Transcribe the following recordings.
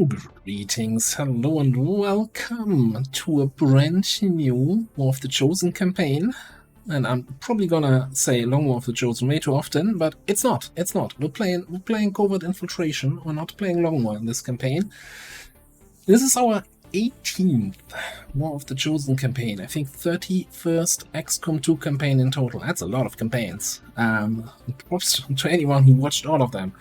Greetings, hello and welcome to a brand new War of the Chosen campaign. And I'm probably gonna say Long War of the Chosen way too often, but it's not. We're playing Covert Infiltration. We're not playing Long War in this campaign. This is our 18th War of the Chosen campaign. I think 31st XCOM 2 campaign in total. That's a lot of campaigns. Props to anyone who watched all of them.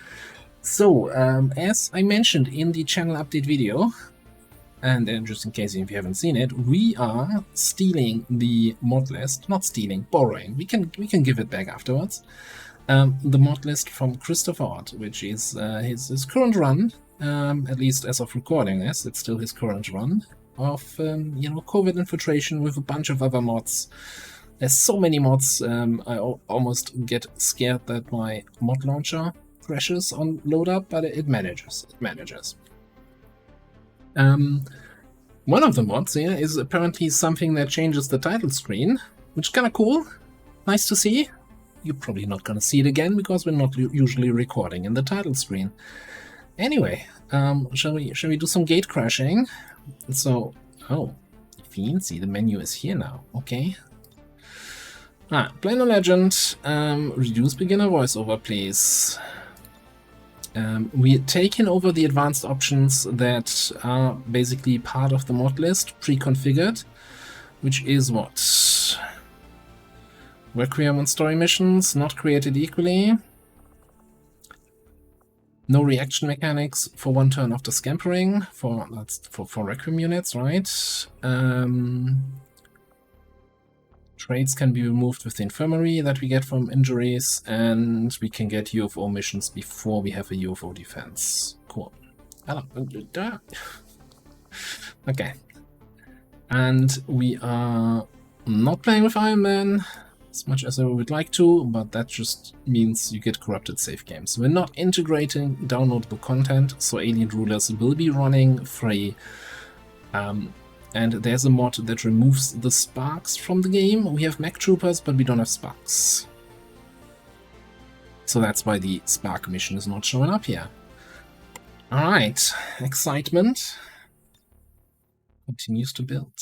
So, as I mentioned in the channel update video, and just in case if you haven't seen it, we are stealing the mod list. Not stealing, borrowing. We can give it back afterwards. The mod list from Christopher Ott, which is his current run, at least as of recording this, it's still his current run of Covert Infiltration with a bunch of other mods. There's so many mods, I almost get scared that my mod launcher crashes on load up, but it manages. One of the mods here is apparently something that changes the title screen, which is kind of cool. Nice to see. You're probably not going to see it again because we're not usually recording in the title screen. Anyway, shall we do some gate crashing? So, oh, fancy, the menu is here now. Okay. Play no legend. Reduce beginner voiceover, please. We're taking over the advanced options that are basically part of the mod list, pre-configured, which is what? Requiem on story missions, not created equally. No reaction mechanics for one turn after scampering, that's for Requiem units, right? Traits can be removed with the infirmary that we get from injuries, and we can get UFO missions before we have a UFO defense. Cool. Okay. And we are not playing with Iron Man as much as I would like to, but that just means you get corrupted save games. We're not integrating downloadable content, so Alien Rulers will be running free. And there's a mod that removes the sparks from the game. We have mech troopers, but we don't have sparks. So that's why the spark mission is not showing up here. Alright, excitement continues to build.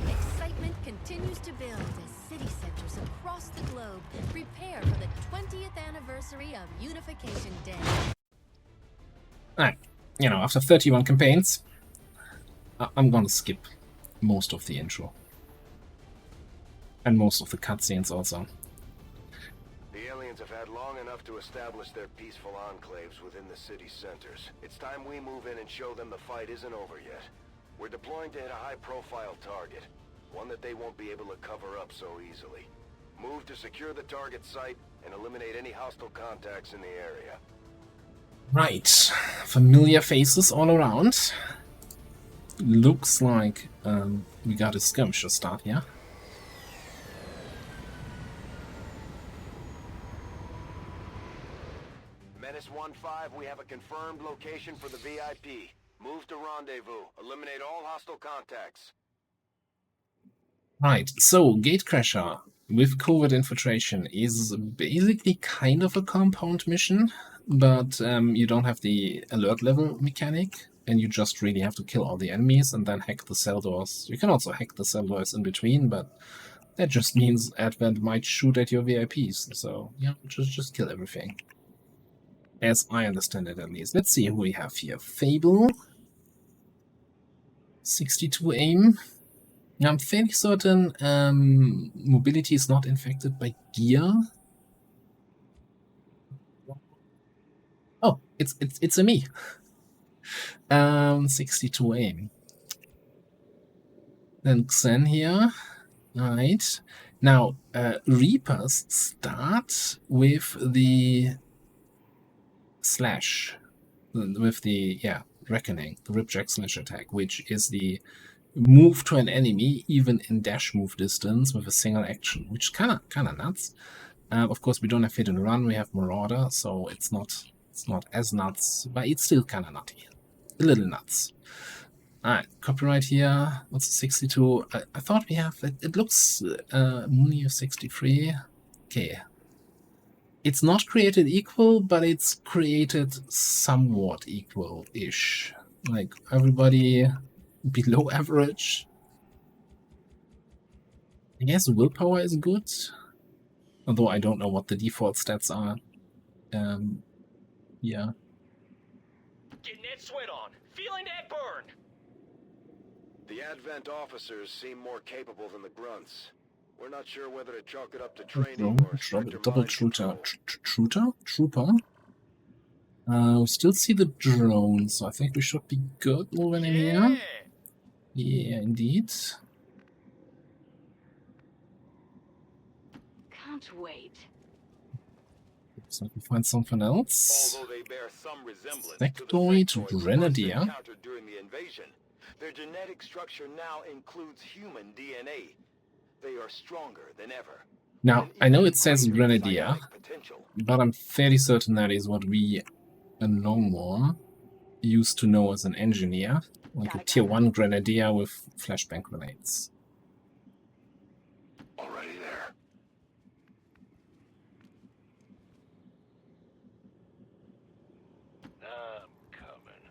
Excitement continues to build as city centers across the globe prepare for the 20th anniversary of Unification Day. Alright, after 31 campaigns, I'm gonna skip most of the intro. And most of the cutscenes also. The aliens have had long enough to establish their peaceful enclaves within the city centers. It's time we move in and show them the fight isn't over yet. We're deploying to hit a high-profile target, one that they won't be able to cover up so easily. Move to secure the target site and eliminate any hostile contacts in the area. Right, familiar faces all around. Looks like we got a skirmisher start here. Menace 1-5, we have a confirmed location for the VIP. Move to rendezvous. Eliminate all hostile contacts. Right, so Gatecrasher with Covert Infiltration is basically kind of a compound mission, but you don't have the alert level mechanic, and you just really have to kill all the enemies and then hack the cell doors. You can also hack the cell doors in between, but that just means Advent might shoot at your VIPs, so yeah, just kill everything. As I understand it, at least. Let's see who we have here. Fable. 62 aim. I'm fairly certain mobility is not infected by gear. Oh, it's a me. 62 aim. Then Xen here. Right. Now, Reapers start with the slash. With the, Reckoning. The Ripjack slash attack, which is the move to an enemy, even in dash move distance, with a single action, which is kind of nuts. Of course, we don't have hit and run. We have Marauder, so it's not as nuts, but it's still kind of nutty, a little nuts. Alright, copyright here. What's 62? I thought we have it. It looks Mooney of 63. Okay, It's not created equal, but it's created somewhat equal-ish. Like, everybody below average. I guess willpower is good. Although I don't know what the default stats are. Yeah. Getting that sweat on. Feeling that burn. The Advent officers seem more capable than the grunts. We're not sure whether to chalk it up to training or stricter Double mind trooper. control. Trooper? We still see the drone, so I think we should be good moving in here. Yeah, indeed. Can't wait. So we find something else. Although they bear some resemblance Sectoid to the sectoids Grenadier. once encountered during the invasion, their genetic structure now includes human DNA. They are stronger than ever. Now, I know it says Grenadier, Psionic potential. but I'm fairly certain that is what we in Longmore used to know as an engineer, like a tier 1 Grenadier with flashbang grenades. Already there. I'm coming.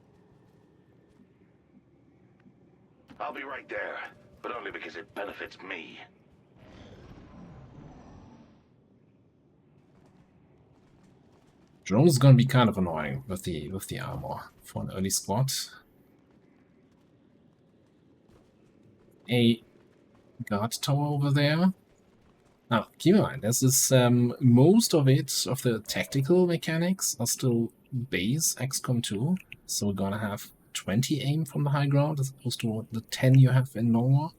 I'll be right there, but only because it benefits me. Drone is gonna be kind of annoying with the armor for an early squad. A guard tower over there. Now, keep in mind, this is most of it, of the tactical mechanics are still base XCOM 2, so we're gonna have 20 aim from the high ground as opposed to the 10 you have in Longmore.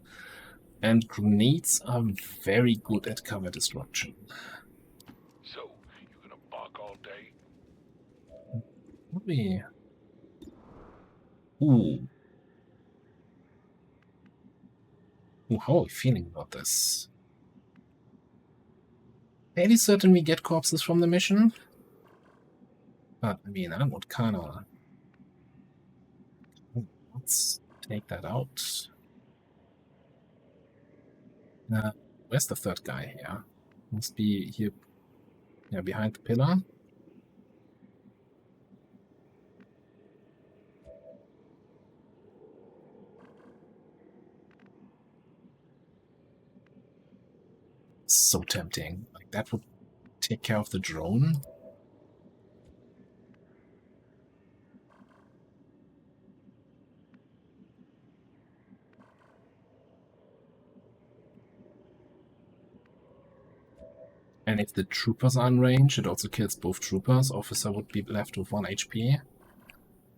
And grenades are very good at cover destruction. So, you gonna bark all day? Let me... Ooh. Ooh, how are we feeling about this? Fairly certain we get corpses from the mission. But, I mean, I would kinda... Let's take that out. Where's the third guy here? Must be here, yeah, behind the pillar. So tempting. Like, that would take care of the drone. And if the troopers are in range, it also kills both troopers. Officer would be left with 1 HP.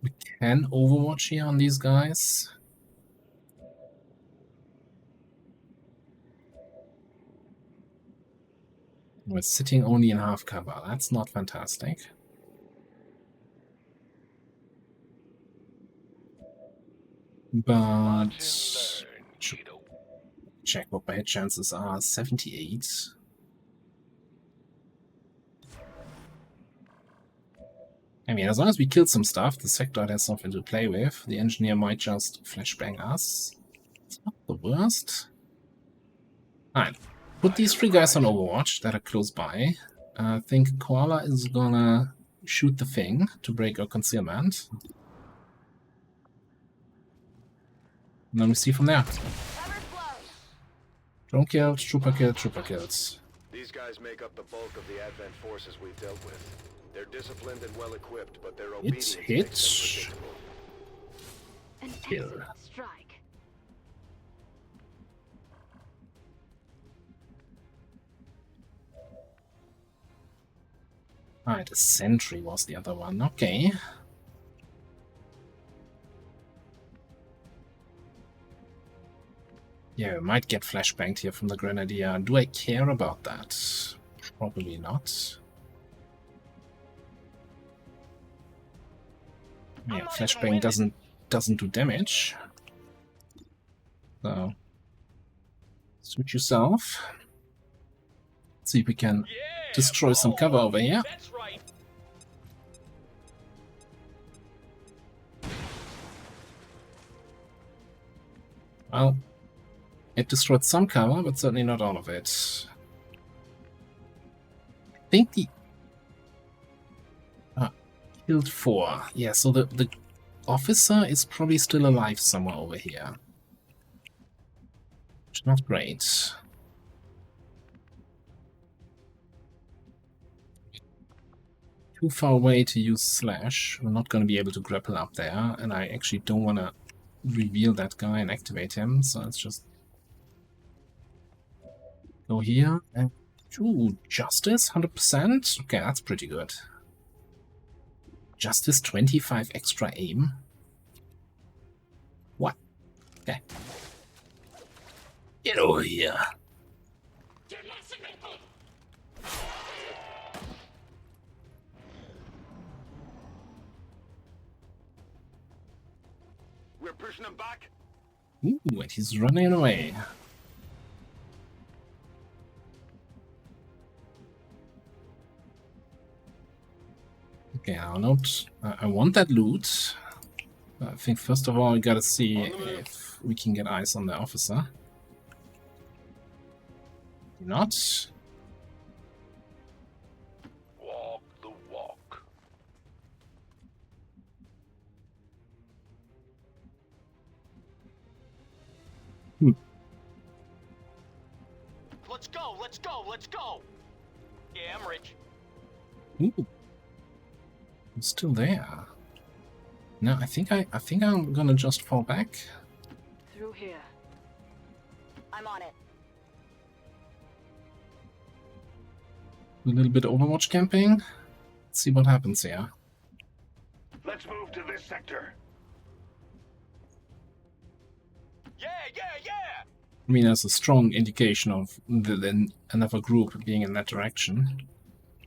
We can overwatch here on these guys. We're sitting only in half cover. That's not fantastic. But check what my hit chances are. 78. I mean, as long as we kill some stuff, the sectoid has something to play with. The engineer might just flashbang us. It's not the worst. Alright. Put these 3 guys on Overwatch that are close by. I think Koala is gonna shoot the thing to break our concealment. And then we see from there. Drone killed, trooper killed, trooper killed. These guys make up the bulk of the Advent forces we've dealt with. They're disciplined and well equipped, but their obedience It makes hits. them predictable. An Kill. excellent strike. Alright, a sentry was the other one. Okay. Yeah, we might get flashbanged here from the Grenadier. Do I care about that? Probably not. Yeah, flashbang doesn't do damage. So suit yourself. Let's see if we can destroy some cover over here. That's right. Well, it destroyed some cover, but certainly not all of it. I think the Killed 4. Yeah, so the officer is probably still alive somewhere over here. Which is not great. Too far away to use Slash. We're not going to be able to grapple up there, and I actually don't want to reveal that guy and activate him, so let's just go here and ooh, Justice 100%. Okay, that's pretty good. Justice 25 extra aim. What? Okay. Get over here. We're pushing them back. Ooh, and he's running away. Okay, Arnold. I want that loot. I think first of all we gotta see if we can get eyes on the officer. Not. Walk the walk. Let's go, let's go, let's go! Yeah, I'm rich. Ooh. I'm still there. No, I think I'm gonna just fall back. Through here. I'm on it. A little bit Overwatch camping. Let's see what happens here. Let's move to this sector. Yeah, yeah, yeah! I mean, there's a strong indication of another group being in that direction.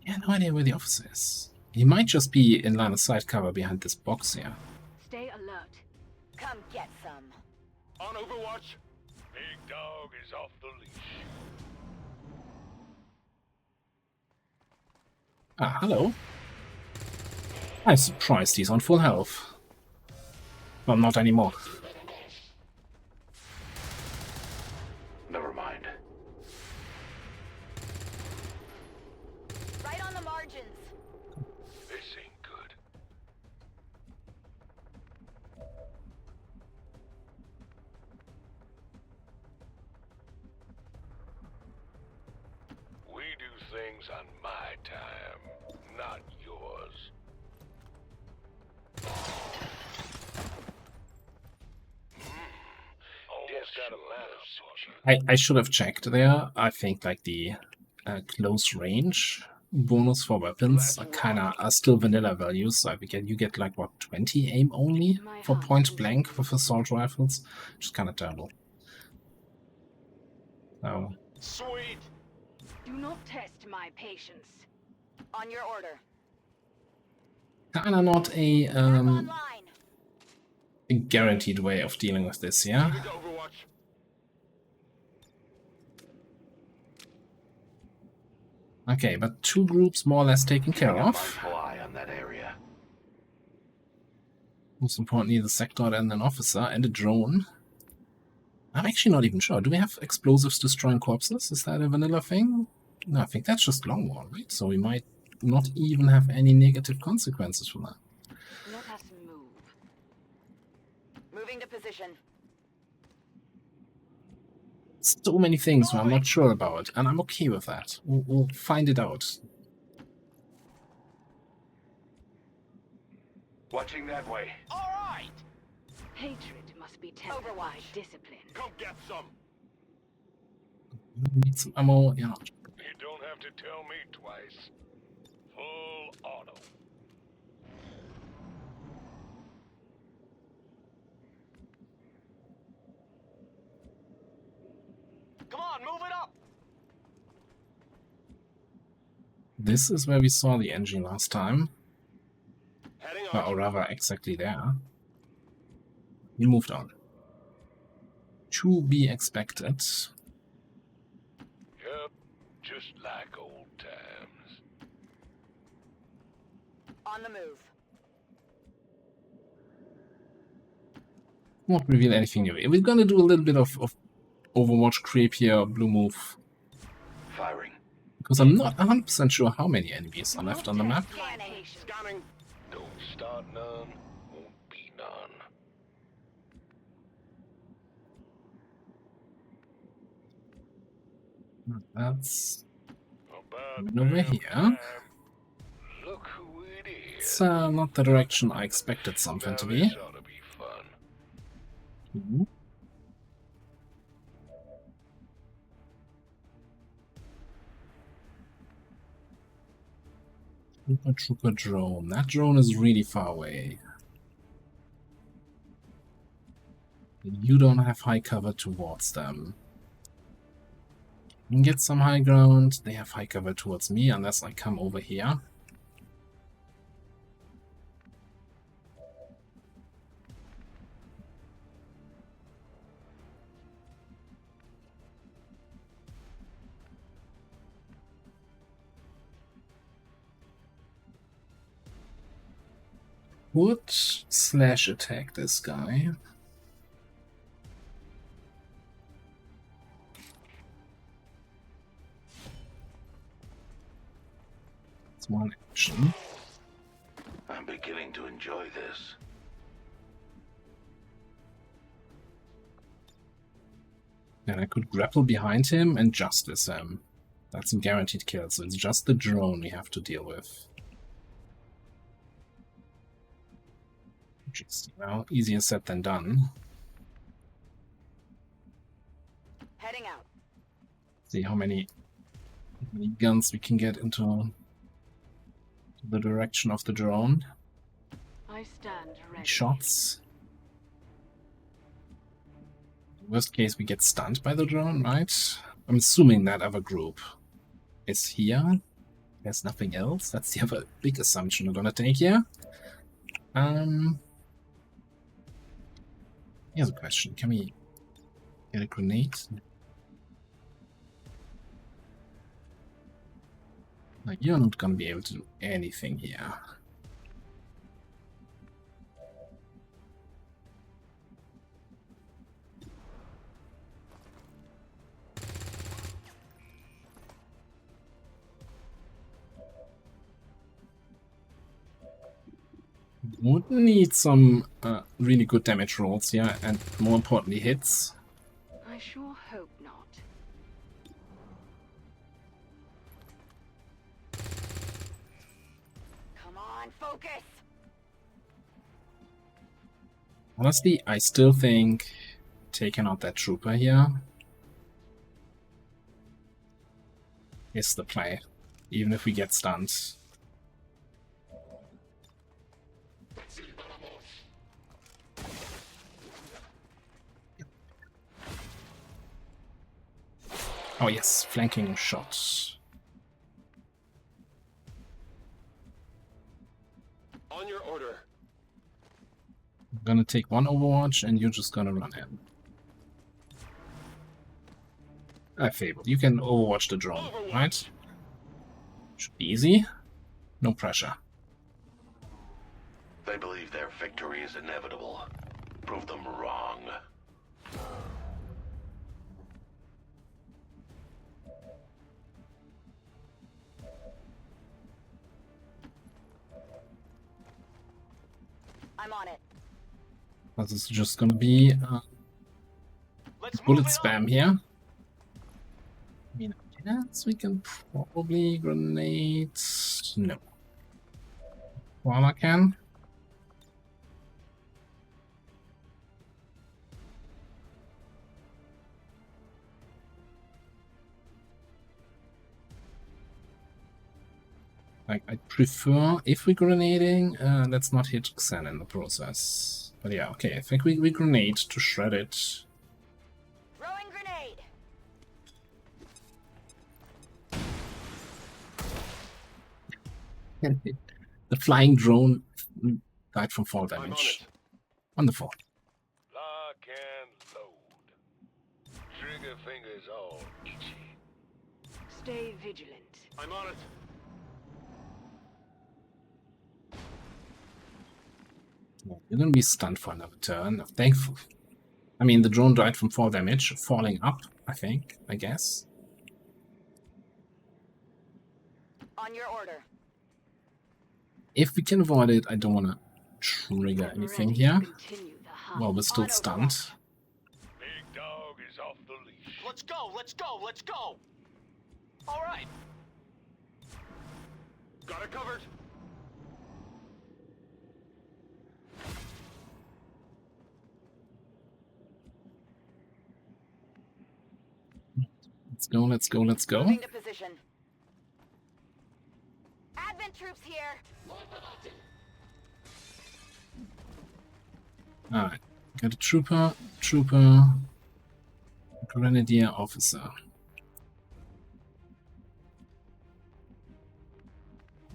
Yeah, no idea where the officer is. He might just be in line of sight cover behind this box here. Stay alert. Come get some. On Overwatch. Big dog is off the leash. Ah, hello. I'm surprised he's on full health. Well, not anymore. Never mind. Right on the margins. This ain't good. We do things on my time, not yours. Just got a matter. I should have checked there. I think like the close range bonus for weapons are still vanilla values. So you get like what 20 aim only for point blank with assault rifles, which is kind of terrible. So Sweet! Do not test my patience. On your order. kinda not a Online. guaranteed way of dealing with this, yeah. Moving to Overwatch. Okay, but 2 groups more or less taken care Keeping a of. mindful eye on that area. Most importantly, the sector and an officer and a drone. I'm actually not even sure. Do we have explosives destroying corpses? Is that a vanilla thing? No, I think that's just long war, right? So we might not even have any negative consequences from that. Let us move. Moving to position. So many things where I'm not sure about, and I'm okay with that. We'll find it out. Watching that way. Alright! Hatred must be tempered by discipline. Come get some. Need some ammo, yeah. You don't have to tell me twice. Full auto. Come on, move it up! This is where we saw the engine last time. Heading on. Or rather, exactly there. We moved on. To be expected. Yep, just like old times. On the move. Won't reveal anything new. We're gonna do a little bit of Overwatch creep here, blue move. Firing. Because I'm not 100% sure how many enemies are left on the map. Scanning. Scanning. Don't start none, won't be none. That's About coming over damn here. time. Look who it is. It's not the direction I expected something Now to this be. ought to be fun. Mhm. Trooper drone. That drone is really far away. You don't have high cover towards them. You can get some high ground. They have high cover towards me unless I come over here. Would slash attack this guy. It's one action. I'm beginning to enjoy this. And I could grapple behind him and justice him. That's a guaranteed kill, so it's just the drone we have to deal with. Just, well, easier said than done. Heading out. See how many guns we can get into the direction of the drone. I stand ready. Shots. Worst case, we get stunned by the drone, right? I'm assuming that other group is here. There's nothing else. That's the other big assumption we're gonna take here. Here's a question. Can we get a grenade? Like, you're not gonna be able to do anything here. Would need some really good damage rolls here, and more importantly, hits. I sure hope not. Come on, focus! Honestly, I still think taking out that trooper here is the play, even if we get stunned. Oh yes, flanking shots. On your order. I'm gonna take one Overwatch and you're just gonna run in. Fable, you can Overwatch the drone, right? Should be easy. No pressure. They believe their victory is inevitable. Prove them wrong. I'm on it. This is just gonna be Let's bullet move it spam up. here. I mean, yes, we can probably grenade. No. While I can. Like, I prefer, if we're grenading, let's not hit Xen in the process. But yeah, okay, I think we grenade to shred it. Throwing grenade! The flying drone died from fall I'm on damage. it. Wonderful. Lock and load. Trigger fingers all itchy. Stay vigilant. I'm on it. You're gonna be stunned for another turn. Thankful. I mean, the drone died from fall damage, falling up, I think, I guess. On your order. If we can avoid it, I don't want to trigger anything Ready to here continue the hunt. while we're still On stunned. Overwatch. Big dog is off the leash. Let's go, let's go, let's go! Alright, Got it covered. Let's go, let's go, let's go. Moving to position. Advent troops here. Alright. Got a trooper, grenadier officer.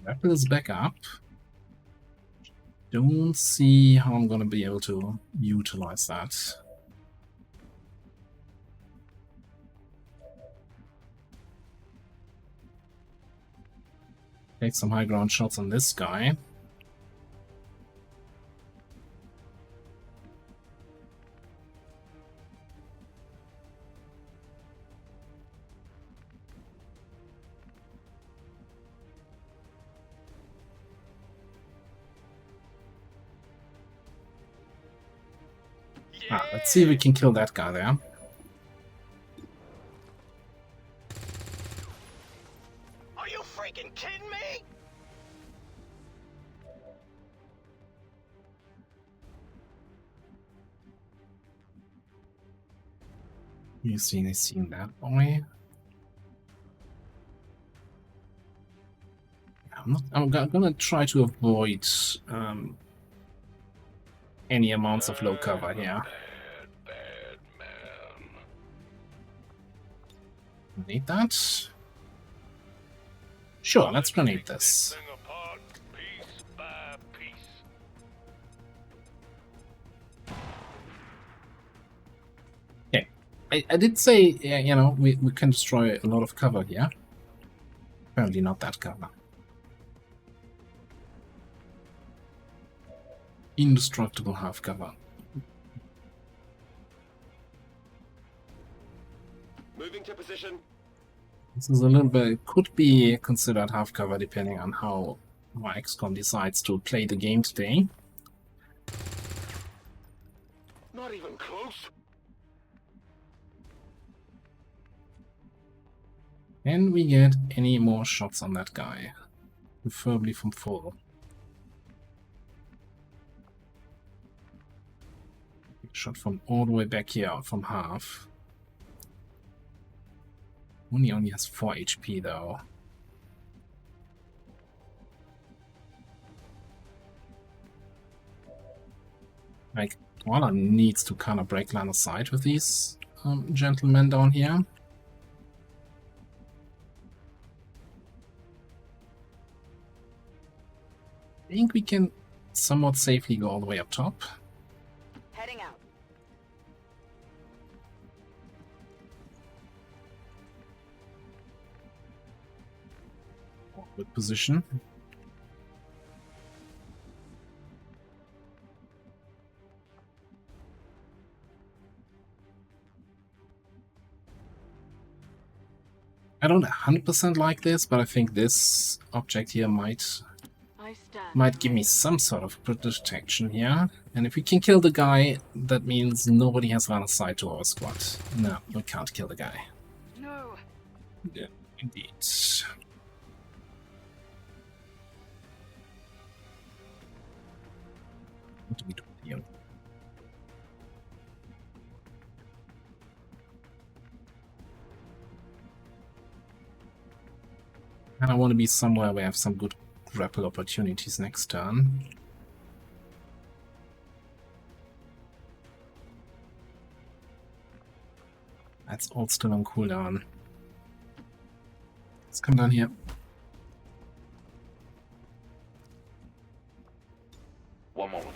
Rebel is back up. Don't see how I'm gonna be able to utilize that. Take some high ground shots on this guy. Ah, let's see if we can kill that guy there. are you freaking kidding me? You've seen that boy. I'm gonna try to avoid any amounts of low cover here. Bad man. Need that? Sure, let's grenade this. Thing apart, piece by piece. Okay, I did say, yeah, you know, we can destroy a lot of cover here. Apparently not that cover. Indestructible half cover. Moving to position. This is a little bit, could be considered half cover depending on how XCOM decides to play the game today. Not even close. Can we get any more shots on that guy? Preferably from full. Shot from all the way back here, from half. Only has 4 HP though. Like, Walla needs to kind of break line of sight with these gentlemen down here. I think we can somewhat safely go all the way up top. Heading out. Good position. I don't 100% like this, but I think this object here might give me some sort of protection here. And if we can kill the guy, that means nobody has line of sight to our squad. No, we can't kill the guy. No. Yeah, indeed. What do we do here? And I want to be somewhere where I have some good grapple opportunities next turn. That's all still on cooldown. Let's come down here. One moment.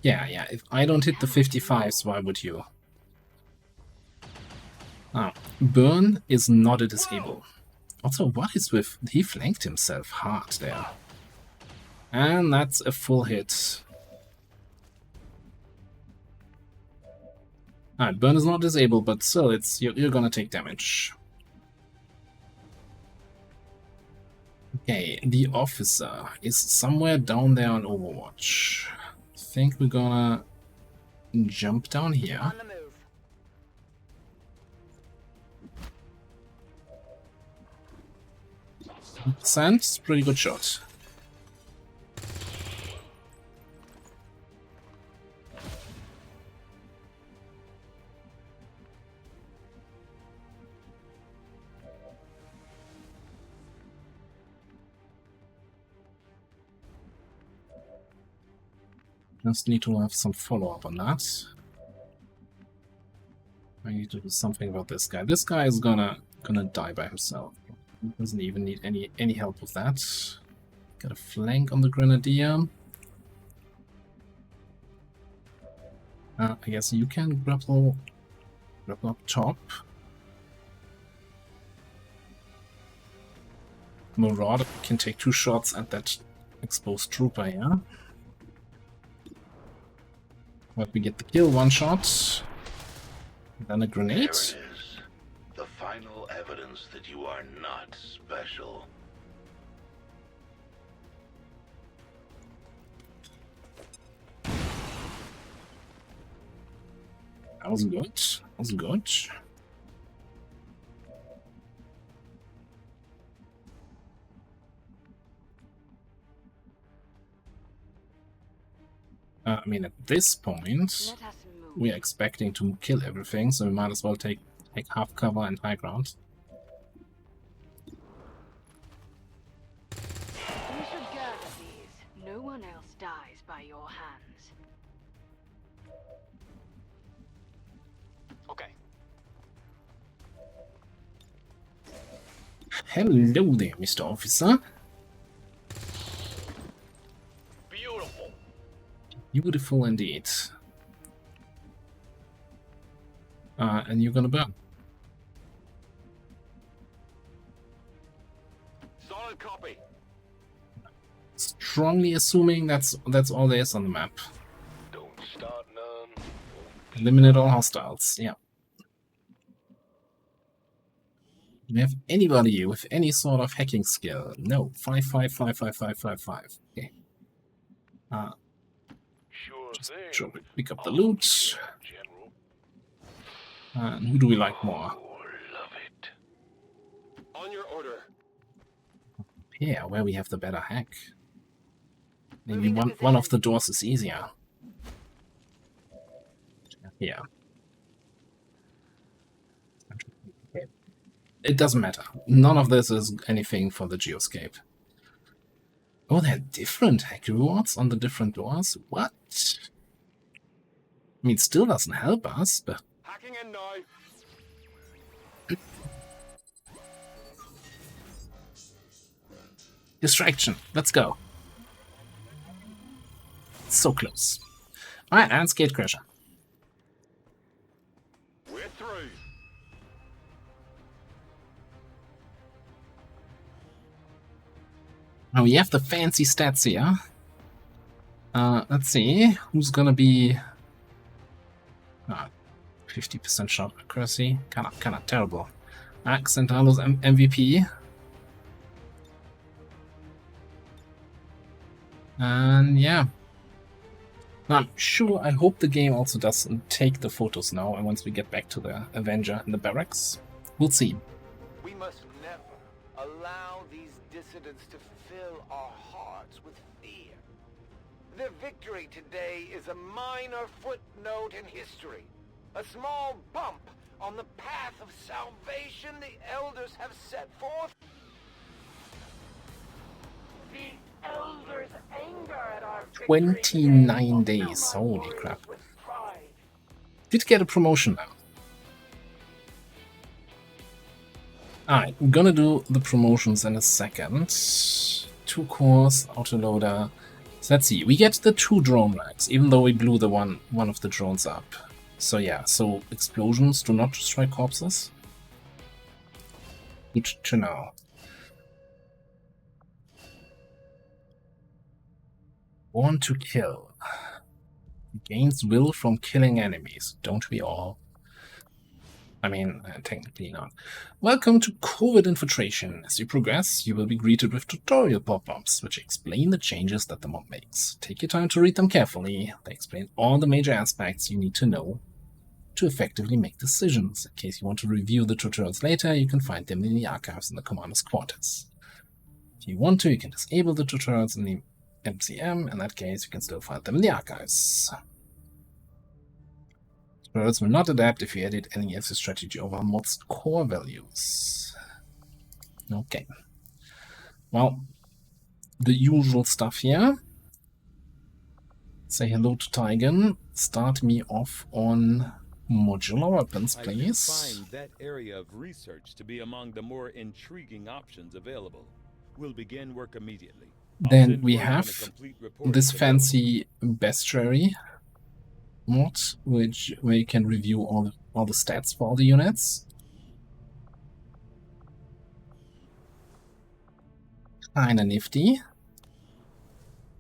Yeah, if I don't hit the 55s, why would you? Ah, burn is not a disable. Also, what is with... He flanked himself hard there. And that's a full hit. Alright, burn is not disabled, but still, you're gonna take damage. Okay, the officer is somewhere down there on Overwatch. I think we're gonna jump down here. On the move. Sand, pretty good shot. Just need to have some follow-up on that. I need to do something about this guy. This guy is gonna die by himself. He doesn't even need any help with that. Got a flank on the grenadier. I guess you can grapple up top. Marauder can take 2 shots at that exposed trooper here. But we get the kill, 1 shot. Then a grenade. There it is. The final evidence that you are not special. That was good. That was good. I mean, at this point, Let us move. we are expecting to kill everything, so we might as well take half cover and high ground. You should gather these. No one else dies by your hands. Okay. Hello there, Mr. Officer. Beautiful. Beautiful indeed. And you're gonna burn. Solid copy. Strongly assuming that's all there is on the map. Don't start none. Eliminate all hostiles. Yeah. Do we have anybody with any sort of hacking skill? No. 5555555. Okay. Sure thing. Sure, we pick up the loot. General. And who do we like more? Oh, love it. On your order. Yeah, where we have the better hack. Maybe Moving to one position. of the doors is easier. Yeah. Okay. It doesn't matter. None of this is anything for the Geoscape. Oh, there are different hack rewards on the different doors? What? I mean, it still doesn't help us, but... Hacking in now. Distraction. Let's go. So close. Alright, and Gatecrasher. We're through. Now we have the fancy stats here. Let's see. Who's gonna be... 50% shot accuracy. Kinda terrible. Centralo's MVP. And yeah. Now, I'm sure, I hope the game also doesn't take the photos now, and once we get back to the Avenger in the barracks, we'll see. We must never allow these dissidents to fill our hearts with fear. Their victory today is a minor footnote in history. A small bump on the path of salvation the elders have set forth. The elders' anger at our victory 29 days, holy crap. with pride. Did get a promotion now. Alright, I'm gonna do the promotions in a second. 2 cores, autoloader. So let's see, we get the 2 drone racks, even though we blew the one of the drones up. So yeah, so explosions do not destroy corpses. Good to know. Born to kill. Gains will from killing enemies, don't we all? I mean, technically not. Welcome to Covert Infiltration. As you progress, you will be greeted with tutorial pop-ups, which explain the changes that the mod makes. Take your time to read them carefully. They explain all the major aspects you need to know to effectively make decisions. In case you want to review the tutorials later, you can find them in the archives in the commander's quarters. If you want to, you can disable the tutorials in the MCM. In that case, you can still find them in the archives. Tutorials will not adapt if you edit any of the strategy over mod's core values. Okay. Well, the usual stuff here. Say hello to Tigan. Start me off on modular weapons, please. I find that area of research to be among the more intriguing options available. We'll begin work immediately. Then we have this fancy bestiary mod, where you can review all the stats for all the units. Kinda nifty.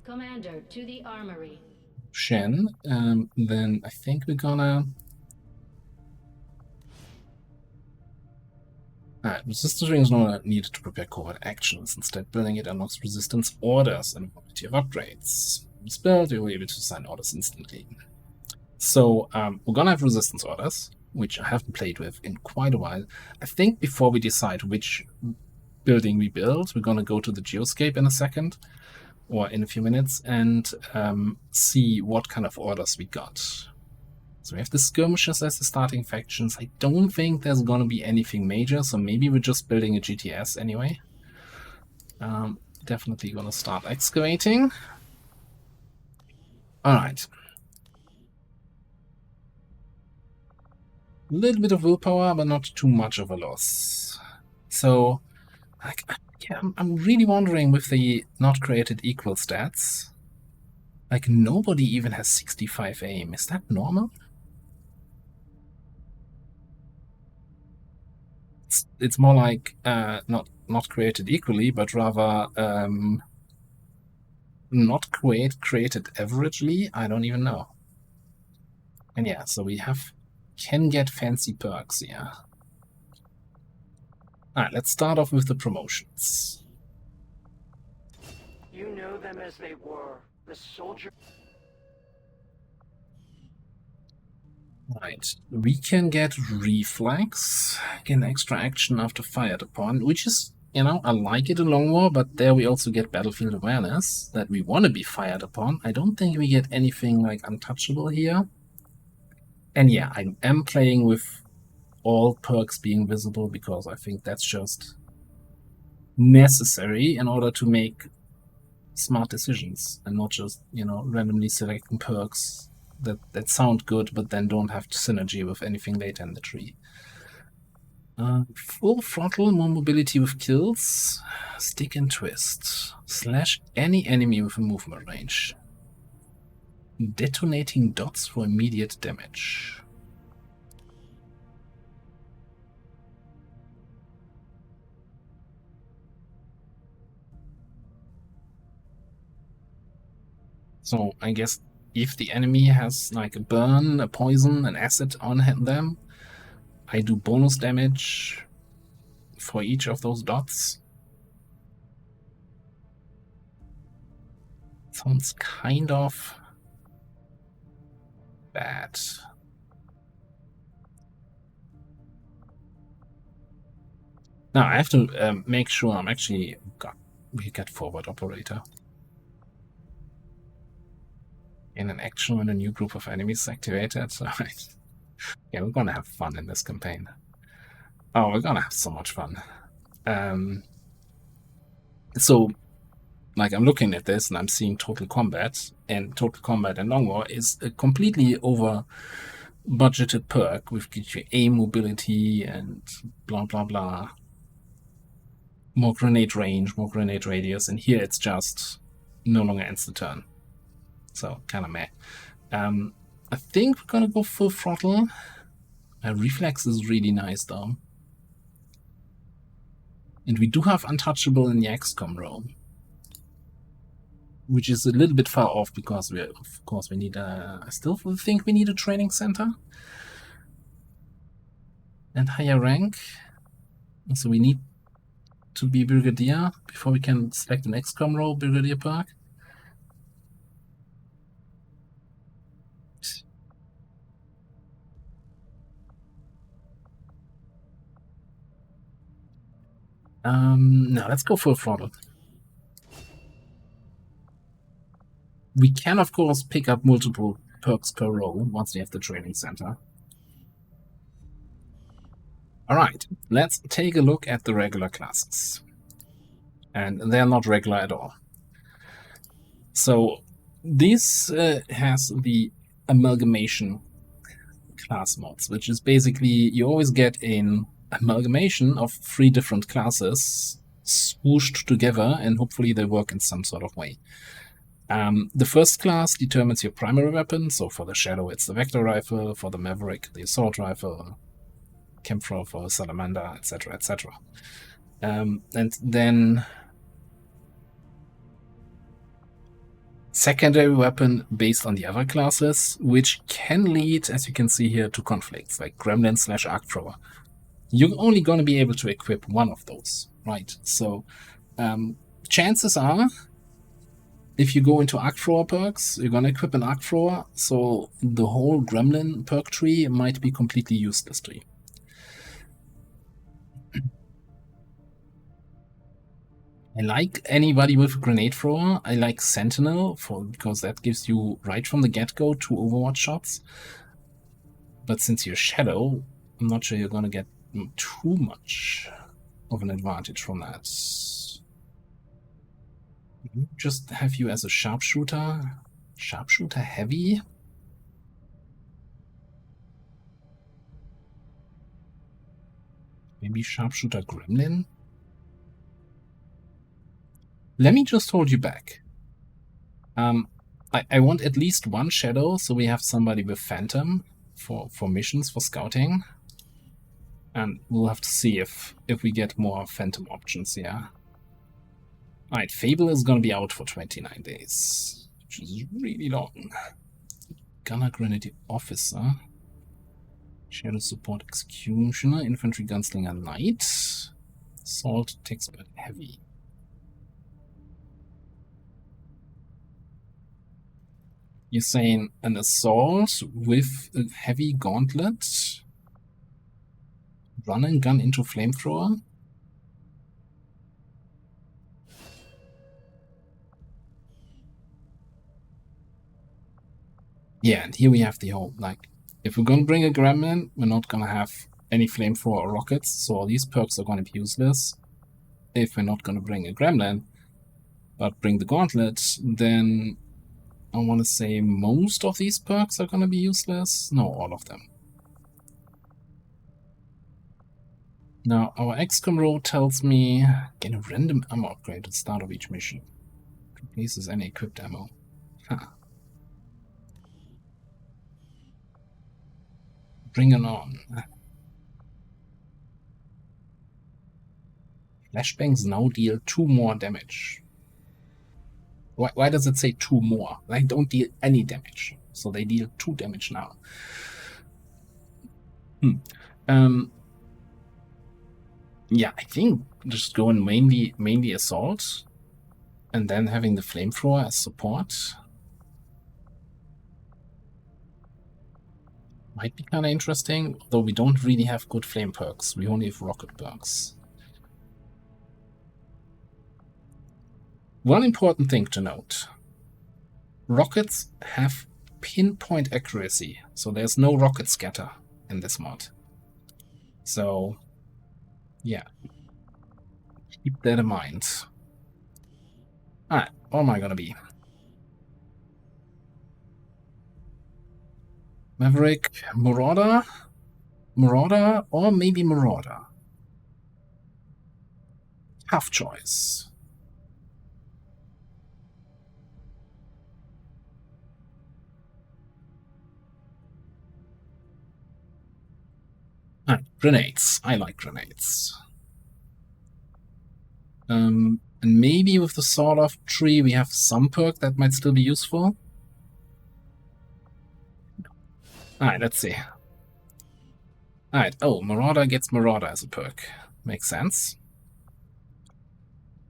Commander, to the armory. Shen. Then I think we're gonna... resistance ring is not needed to prepare covert actions. Instead, building it unlocks resistance orders and a variety of upgrades. This build, you'll be able to assign orders instantly. So, we're gonna have resistance orders, which I haven't played with in quite a while. I think before we decide which building we build, we're gonna go to the Geoscape in a second, or in a few minutes, and see what kind of orders we got. So we have the skirmishers as the starting factions. I don't think there's going to be anything major, so maybe we're just building a GTS anyway. Definitely going to start excavating. Alright. A little bit of willpower, but not too much of a loss. So, yeah, I'm really wondering with the not created equal stats. Like, nobody even has 65 aim. Is that normal? It's more like not created equally, but rather not created averagely. I don't even know. And yeah, so we can get fancy perks here. Alright, let's start off with the promotions. You know them as they were. The soldier. Right, we can get reflex, get extra action after fired upon, which is, you know, I like it in Long War, but there we also get battlefield awareness, that we want to be fired upon. I don't think we get anything like untouchable here. And yeah, I am playing with all perks being visible, because I think that's just necessary in order to make smart decisions, and not just, you know, randomly selecting perks that sound good, but then don't have synergy with anything later in the tree. Full throttle, more mobility with kills, stick and twist, slash any enemy with a movement range. Detonating dots for immediate damage. So I guess if the enemy has like a burn, a poison, an acid on them, I do bonus damage for each of those dots. Sounds kind of bad. Now I have to make sure I'm actually we get forward operator. In an action when a new group of enemies is activated. So yeah, we're gonna have fun in this campaign. Oh, we're gonna have so much fun. So, like, I'm looking at this and I'm seeing Total Combat, and Total Combat in Long War is a completely over budgeted perk with gives you aim mobility and blah blah blah. More grenade range, more grenade radius, and here it's just no longer ends the turn. So, kind of meh. I think we're gonna go full throttle. Reflex is really nice, though. And we do have Untouchable in the XCOM realm, which is a little bit far off because we need I still think we need a training center. and higher rank. So we need to be Brigadier before we can select an XCOM role, Brigadier perk. Now let's go full throttle. We can, of course, pick up multiple perks per role once we have the training center. Alright, let's take a look at the regular classes. And they're not regular at all. So this has the amalgamation class mods, which is basically you always get an amalgamation of 3 different classes swooshed together, and hopefully they work in some sort of way. The first class determines your primary weapon, so for the Shadow it's the Vector Rifle, for the Maverick the Assault Rifle, Campthrower for Salamander, etc, etc. And then secondary weapon based on the other classes, which can lead, as you can see here, to conflicts, like Gremlin / Arc Thrower. You're only going to be able to equip one of those, right? So chances are, if you go into Arc Thrower perks, you're going to equip an Arc Thrower, so the whole Gremlin perk tree might be completely useless to you. I like anybody with a grenade thrower. I like Sentinel because that gives you right from the get-go 2 Overwatch shots. But since you're Shadow, I'm not sure you're going to get too much of an advantage from that. Just have you as a sharpshooter. Sharpshooter heavy? Maybe sharpshooter Gremlin? Let me just hold you back. I want at least 1 Shadow, so we have somebody with Phantom for missions, for scouting. And we'll have to see if we get more Phantom options, yeah. Alright, Fable is gonna be out for 29 days, which is really long. Gunner Grenadier Officer. Shadow Support Executioner, Infantry Gunslinger Knight. Assault Expert Heavy. You're saying an assault with a heavy gauntlet? Run and gun into flamethrower? Yeah, and here we have the whole, like, if we're gonna bring a Gremlin, we're not gonna have any flamethrower or rockets, so all these perks are gonna be useless. If we're not gonna bring a Gremlin, but bring the gauntlet, then I want to say most of these perks are going to be useless. No, all of them. Now, our XCOM role tells me get a random ammo upgrade at the start of each mission. Replaces any equipped ammo. Huh. Bring it on. Flashbangs now deal 2 more damage. Why does it say 2 more? They don't deal any damage, so they deal 2 damage now. Yeah, I think just going mainly assault, and then having the flamethrower as support might be kind of interesting. Though we don't really have good flame perks, we only have rocket perks. One important thing to note, rockets have pinpoint accuracy, so there's no rocket scatter in this mod. So, yeah, keep that in mind. Alright, what am I gonna be? Maverick, Marauder, or maybe Marauder? Tough choice. Grenades. I like grenades. And maybe with the Sword of Tree we have some perk that might still be useful. Alright, let's see. Alright, oh, Marauder gets Marauder as a perk. Makes sense.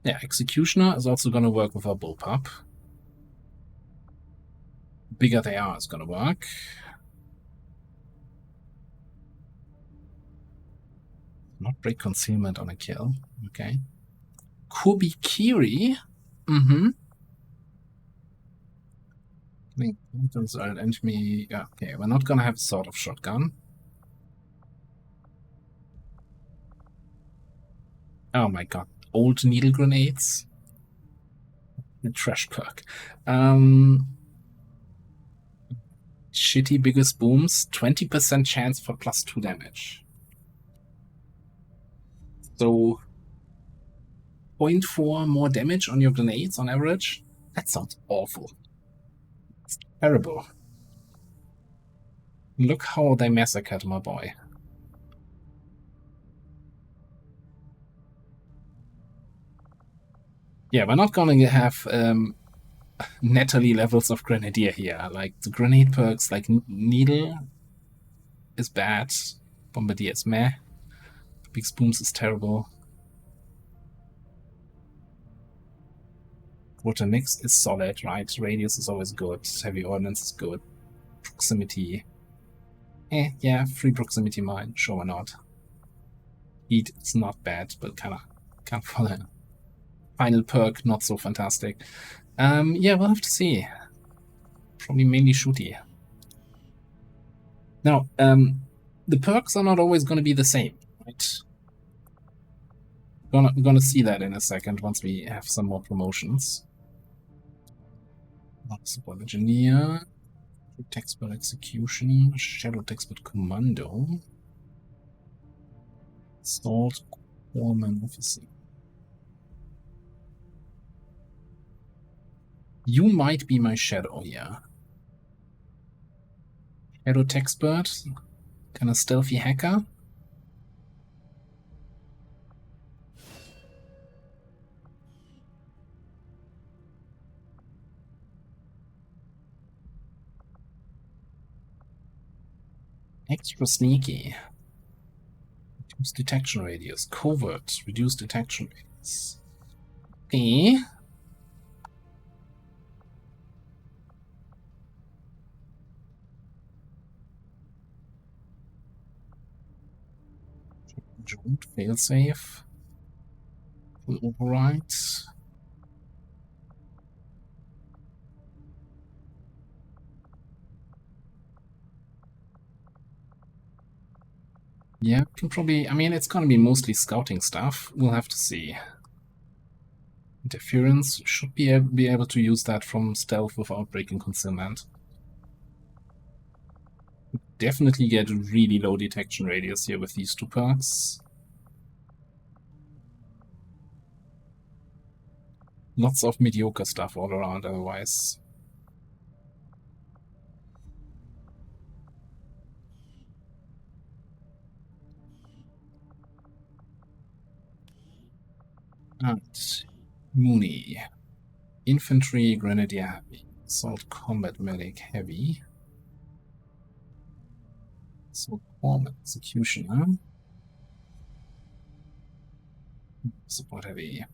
Yeah, Executioner is also gonna work with our Bullpup. Bigger they are is gonna work. Not break concealment on a kill. Okay. Kubikiri. Mm-hmm. Enemy. Yeah, okay, we're not gonna have a sort of shotgun. Oh my god. Old needle grenades. The trash perk. Shitty biggest booms. 20% chance for +2 damage. So 0.4 more damage on your grenades on average? That sounds awful. It's terrible. Look how they massacred my boy. Yeah, we're not gonna have Natalie levels of Grenadier here. Like, the grenade perks, like Needle is bad. Bombardier is meh. Big Spooms is terrible. Water Mix is solid, right? Radius is always good. Heavy Ordnance is good. Proximity. Yeah, free Proximity Mine. Sure, why not? Heat is not bad, but kinda follow. Final perk, not so fantastic. Yeah, we'll have to see. Probably mainly shooty. Now, the perks are not always going to be the same, right? We're gonna see that in a second once we have some more promotions. Support Engineer, Textbook Execution, Shadow Textbook Commando, Assault Corpsman Officer. You might be my Shadow here. Shadow Texpert, kind of stealthy hacker. Extra sneaky. Reduce detection radius. Covert. Reduce detection radius. Okay. Jolt. Failsafe. Full override. Yeah, can probably. I mean, it's gonna be mostly scouting stuff. We'll have to see. Interference should be able to use that from stealth without breaking concealment. Definitely get really low detection radius here with these two perks. Lots of mediocre stuff all around otherwise. And Mooney. Infantry, Grenadier heavy. Assault combat medic heavy. Assault combat executioner. Support heavy.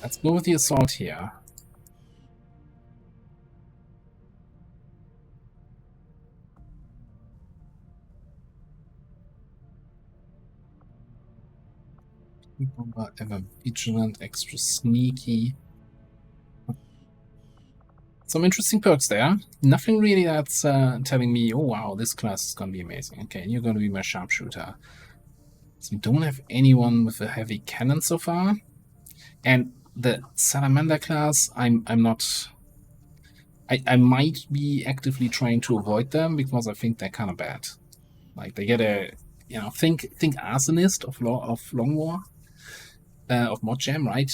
Let's go with the assault here. Bomber, ever vigilant, extra sneaky. Some interesting perks there. Nothing really that's telling me, oh wow, this class is gonna be amazing. Okay, you're gonna be my sharpshooter. So we don't have anyone with a heavy cannon so far. And the Salamander class, I'm not. I might be actively trying to avoid them because I think they're kind of bad. Like, they get a, you know, think Arsonist of Long War, of Mod Jam, right?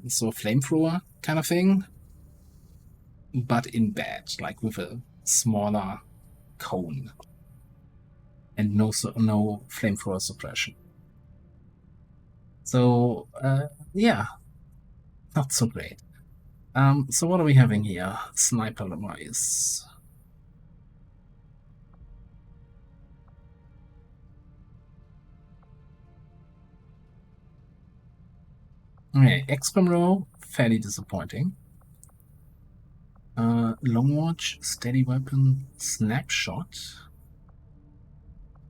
So flamethrower kind of thing, but in bad, like with a smaller cone. and no flamethrower suppression. So yeah, not so great. So what are we having here? Sniper device. Okay, XCOM row, fairly disappointing. Long watch, steady weapon, snapshot.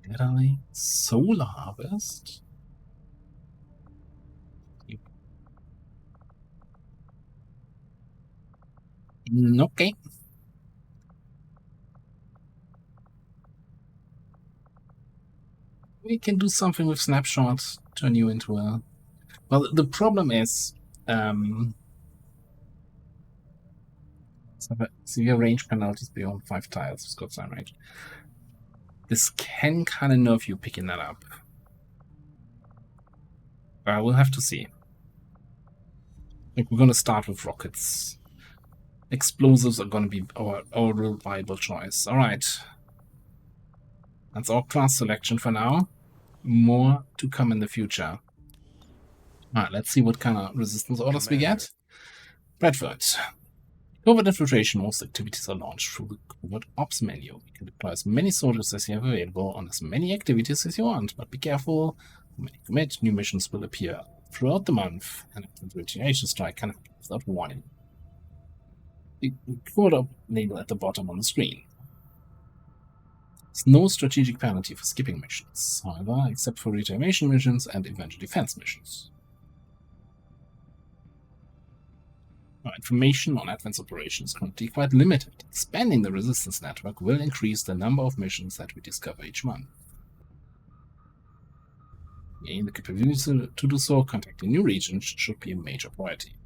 Deadeye, solar harvest. Okay. We can do something with snapshots, turn you into a... Well, the problem is... severe range penalties beyond 5 tiles with Scott's range. This can kind of nerve you picking that up. We'll have to see. I think we're going to start with rockets. Explosives are going to be our real viable choice. Alright. That's our class selection for now. More to come in the future. Alright, let's see what kind of resistance orders we get. Bradford. Covert Infiltration. Most activities are launched through the Covert Ops menu. You can deploy as many soldiers as you have available on as many activities as you want, but be careful. When you commit, new missions will appear throughout the month, and the retaliation strike can happen without warning. The Covert Op label at the bottom on the screen. There's no strategic penalty for skipping missions, however, except for retaliation missions and event defense missions. Our information on advanced operations is currently quite limited. Expanding the resistance network will increase the number of missions that we discover each month. Gaining the capability to do so, contacting new regions should be a major priority.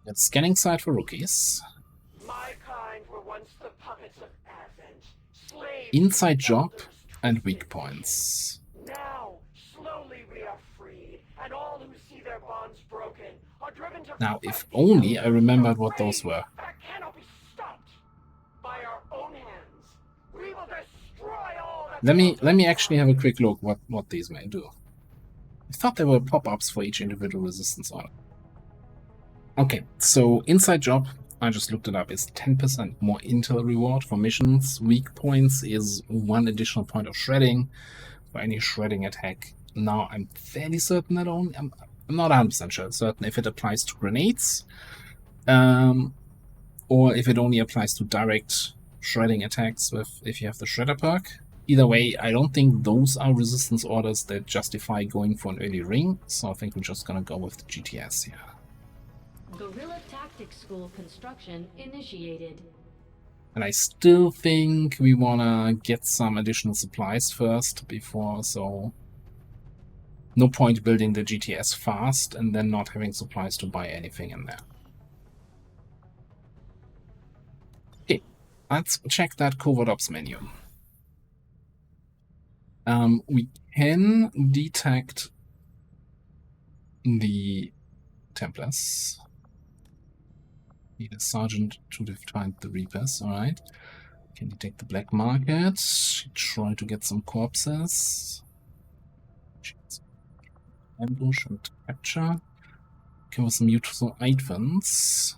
Let's scanning site for rookies. My kind were once the puppets of Advent, slaves Inside job and weak points. Now, slowly we are freed, and all who see their bonds broken are driven to... Now, if only I remembered what those were. That cannot be stopped by our own hands. We will destroy all that... Let me actually have a quick look what these may do. I thought there were pop-ups for each individual resistance order. Okay, so inside job, I just looked it up, is 10% more intel reward for missions. Weak points is 1 additional point of shredding for any shredding attack. Now, I'm fairly certain that only... I'm not 100% sure, certain if it applies to grenades, or if it only applies to direct shredding attacks if you have the shredder perk. Either way, I don't think those are resistance orders that justify going for an early ring, so I think we're just gonna go with the GTS here. Guerrilla Tactics School construction initiated. And I still think we wanna get some additional supplies first before, so no point building the GTS fast and then not having supplies to buy anything in there. Okay, let's check that Covert Ops menu. We can detect the Templars. Need a sergeant to find the Reapers, alright. Can detect the black market. Try to get some corpses. Ambush and capture. Cover some useful items.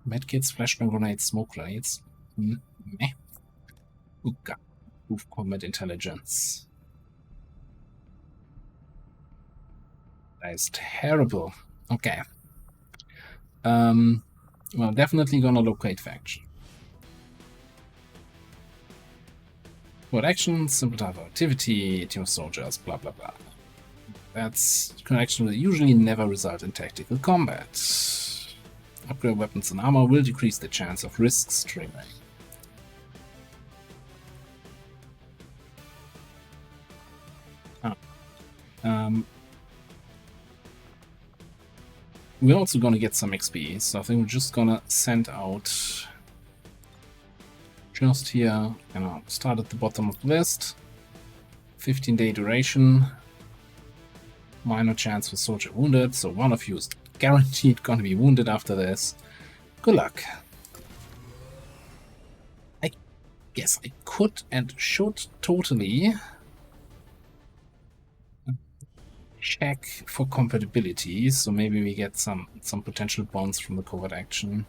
Medkits, flashbang grenades, smoke grenades. Meh. Ooga. Proof combat intelligence. That is terrible. Okay. Well, definitely gonna locate faction. What action? Simple type of activity, team of soldiers, blah blah blah. That's connection will usually never result in tactical combat. Upgrade weapons and armor will decrease the chance of risks triggering. We're also gonna get some XP, so I think we're just gonna send out just here, start at the bottom of the list. 15-day duration, minor chance for soldier wounded, so one of you is guaranteed gonna be wounded after this. Good luck. I Yes, I could and should totally check for compatibility, so maybe we get some potential bonds from the covert action.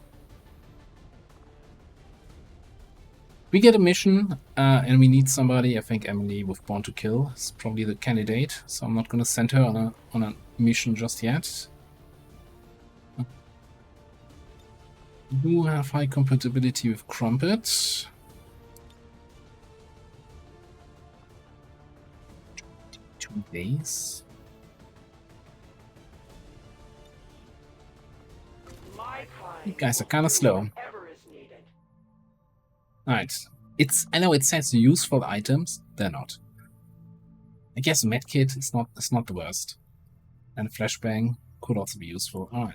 We get a mission, and we need somebody. I think Emily with Born to Kill is probably the candidate, so I'm not going to send her on a mission just yet. Do have high compatibility with Crumpet. Days. You guys are kind of slow. Alright. I know it says useful items, they're not. I guess medkit is not the worst. And flashbang could also be useful. Alright.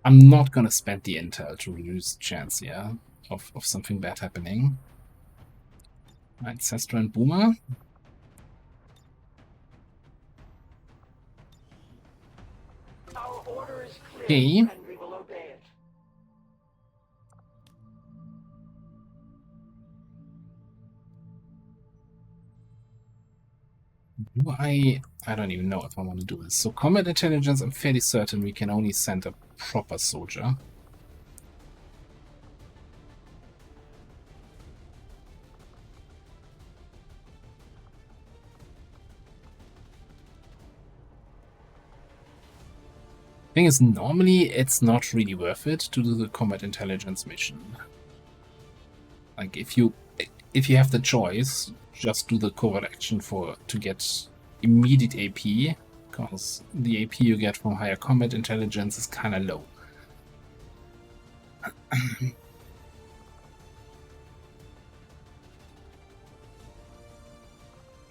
I'm not gonna spend the intel to reduce the chance here of something bad happening. Alright, Sestra and Boomer. Our order is clear, Okay. and we will obey it. I don't even know if I want to do this. So combat intelligence, I'm fairly certain we can only send a proper soldier. Thing is, normally it's not really worth it to do the combat intelligence mission. Like if you have the choice, just do the covert action to get immediate AP, because the AP you get from higher combat intelligence is kind of low.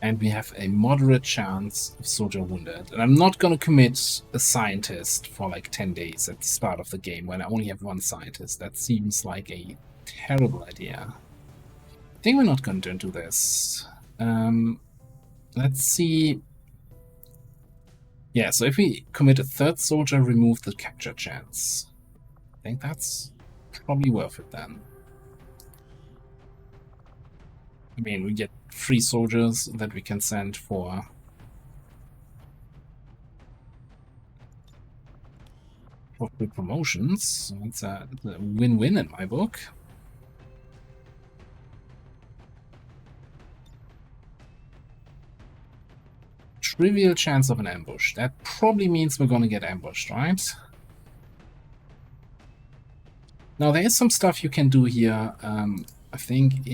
And we have a moderate chance of soldier wounded. And I'm not gonna commit a scientist for like 10 days at the start of the game when I only have one scientist. That seems like a terrible idea. I think we're not gonna do this. Let's see. Yeah, so if we commit a third soldier, remove the capture chance. I think that's probably worth it then. I mean, we get 3 soldiers that we can send for quick promotions. So it's a win-win in my book. Trivial chance of an ambush. That probably means we're gonna get ambushed, right? Now there is some stuff you can do here. I think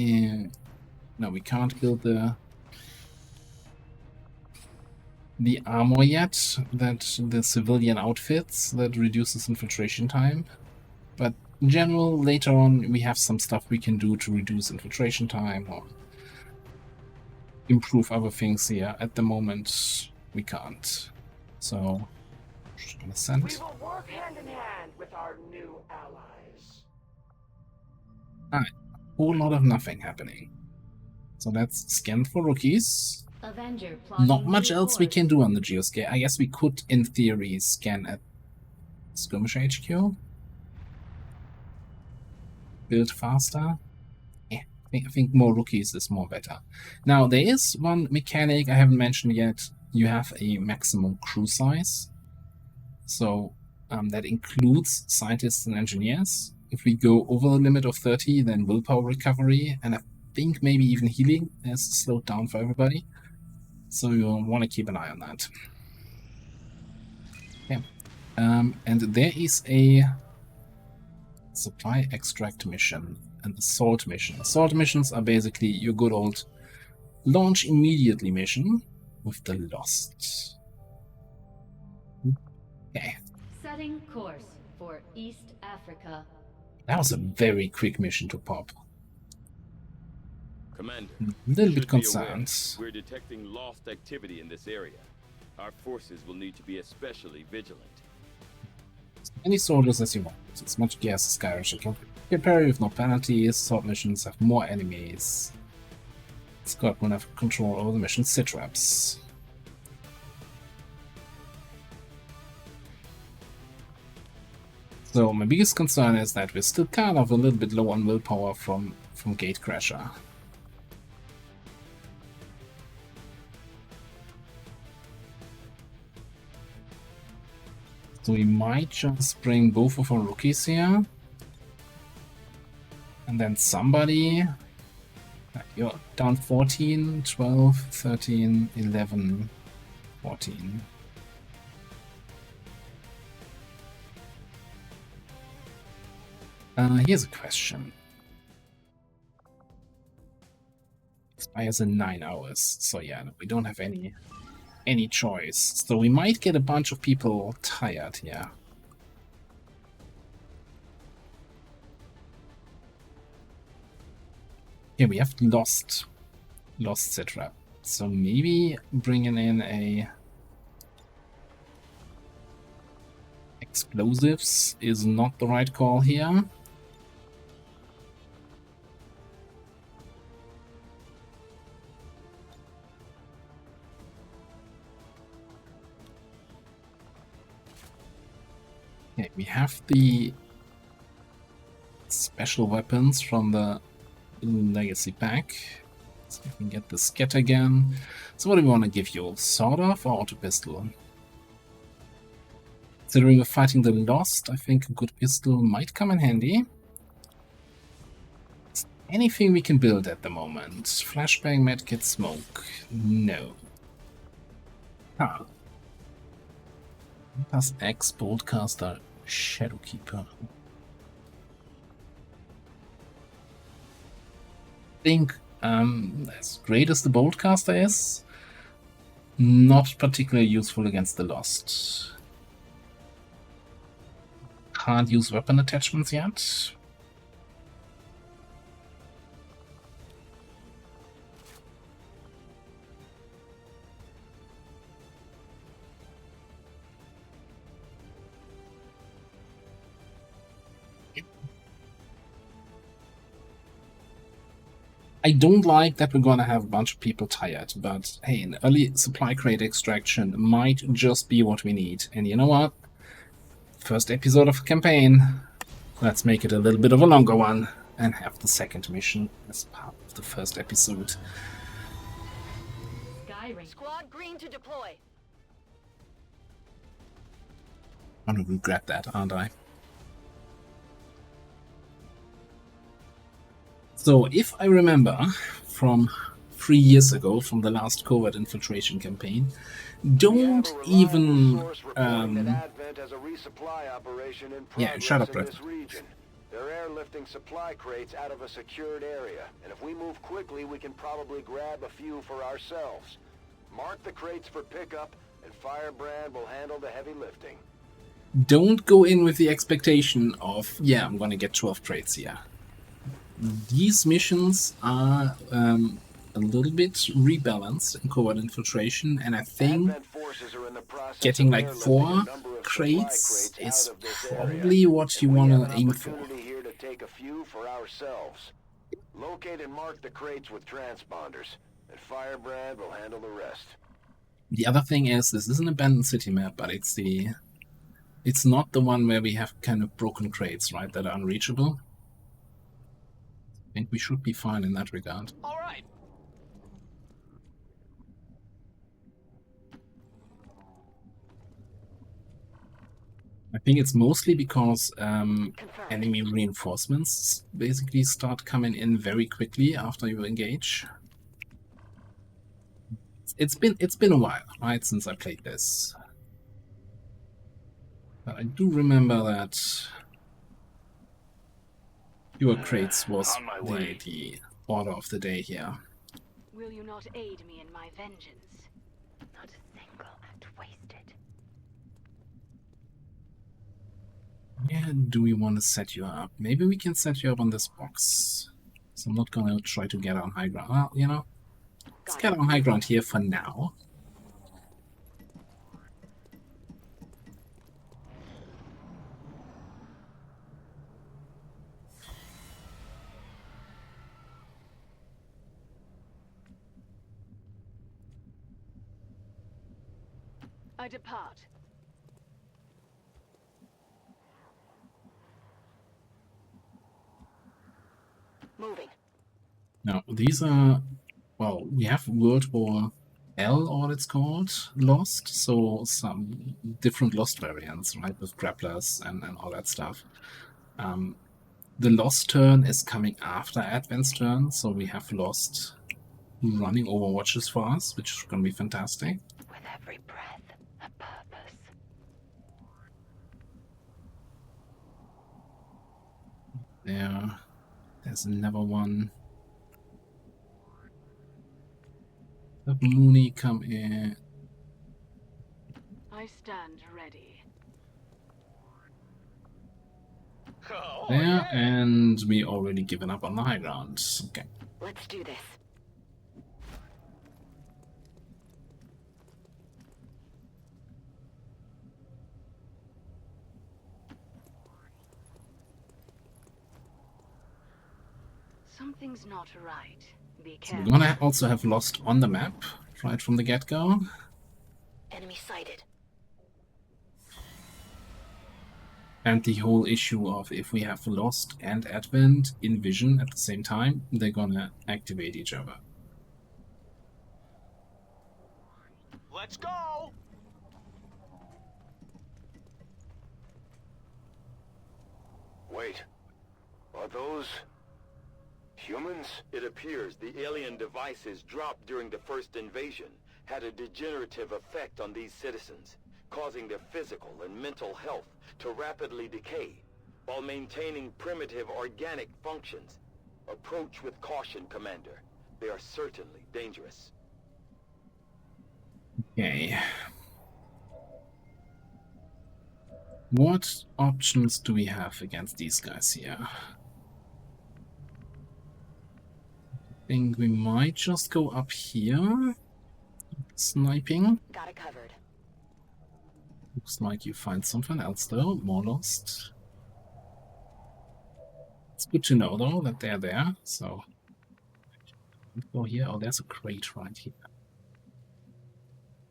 no, we can't build the armor yet, that the civilian outfits that reduces infiltration time. But in general, later on we have some stuff we can do to reduce infiltration time or improve other things here. At the moment, we can't. So, just gonna send. We will work hand in hand with our new allies. Alright, whole lot of nothing happening. So that's scanned for rookies. Not much else we can do on the Geoscape. I guess we could, in theory, scan at Skirmisher HQ. Build faster. Yeah, I think more rookies is more better. Now, there is one mechanic I haven't mentioned yet. You have a maximum crew size. So that includes scientists and engineers. If we go over the limit of 30, then willpower recovery, and I think maybe even healing is slowed down for everybody. So you'll want to keep an eye on that. Okay. And there is a supply extract mission and assault mission. Assault missions are basically your good old launch immediately mission with the Lost. Okay. Setting course for East Africa. That was a very quick mission to pop. Commander, A little bit should be aware, concerned. we're detecting lost activity in this area. Our forces will need to be especially vigilant. As many soldiers as you want. As much gas as Gatecrasher can prepare with no penalties. Assault missions have more enemies. Scott will have control over the mission sit-traps. So my biggest concern is that we're still kind of a little bit low on willpower from Gatecrasher. So we might just bring both of our rookies here. And then somebody... You're down 14, 12, 13, 11, 14. Here's a question. Expires in 9 hours, so yeah, we don't have any choice. So we might get a bunch of people tired here. Yeah, we have lost Citra. So maybe bringing in a explosives is not the right call here. Okay, we have the special weapons from the Legacy pack. So we can get the scat again. So what do we want to give you? Sword off or auto pistol? Considering we're fighting the Lost, I think a good pistol might come in handy. Is anything we can build at the moment? Flashbang, medkit, smoke? No. Ah. Plus X, Boltcaster, Shadowkeeper. I think, as great as the Boltcaster is, not particularly useful against the Lost. Can't use weapon attachments yet. I don't like that we're gonna have a bunch of people tired, but hey, an early supply crate extraction might just be what we need. And you know what? First episode of a campaign. Let's make it a little bit of a longer one and have the second mission as part of the first episode. Squad green to deploy. I'm gonna regret that, aren't I? So, if I remember from 3 years ago, from the last Covert Infiltration campaign, don't even... yeah, shut up, Brett. They're airlifting supply crates out of a secured area, and if we move quickly, we can probably grab a few for ourselves. Mark the crates for pickup, and Firebrand will handle the heavy lifting. Don't go in with the expectation of, yeah, I'm gonna get 12 crates here. These missions are a little bit rebalanced in Covert Infiltration, and I think getting like 4 crates is probably what you want to aim for. Here to take a few for ourselves. Locate and mark the crates with transponders, and Firebrand will handle the rest. The other thing is, this is an abandoned city map, but it's not the one where we have kind of broken crates, right, that are unreachable. I think we should be fine in that regard. All right. I think it's mostly because enemy reinforcements basically start coming in very quickly after you engage. It's been a while, right, since I played this. But I do remember that fewer crates was the order of the day here. Will you not aid me in my vengeance? Not a single act wasted. Where do we want to set you up? Maybe we can set you up on this box. So I'm not gonna try to get on high ground. Well, you know, let's get on high ground here for now. I depart. Moving. Now, these are, well, we have World War L, or it's called, Lost, so some different Lost variants, right, with grapplers and all that stuff. The Lost turn is coming after Advent's turn, so we have Lost running overwatches for us, which is going to be fantastic. With every breath, a purpose. There's never one. Have Mooney come in. I stand ready. Oh, There, yeah. and we already given up on the high ground. Okay. Let's do this. Something's not right. Be So we're careful. gonna also have Lost on the map right from the get-go. Enemy sighted. And the whole issue of if we have Lost and Advent in vision at the same time, they're gonna activate each other. Let's go! Wait. Are those... humans? It appears the alien devices dropped during the first invasion had a degenerative effect on these citizens, causing their physical and mental health to rapidly decay, while maintaining primitive organic functions. Approach with caution, Commander. They are certainly dangerous. Okay. What options do we have against these guys here? I think we might just go up here. Sniping. Got it covered. Looks like you find something else though. More Lost. It's good to know though that they're there. So go here. Oh, there's a crate right here.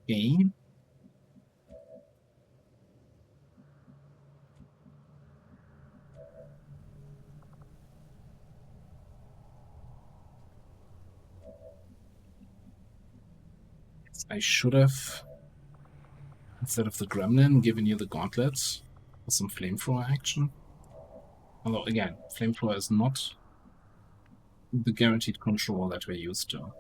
Okay. I should have, instead of the Gremlin, given you the gauntlet for some flamethrower action. Although, again, flamethrower is not the guaranteed control that we're used to.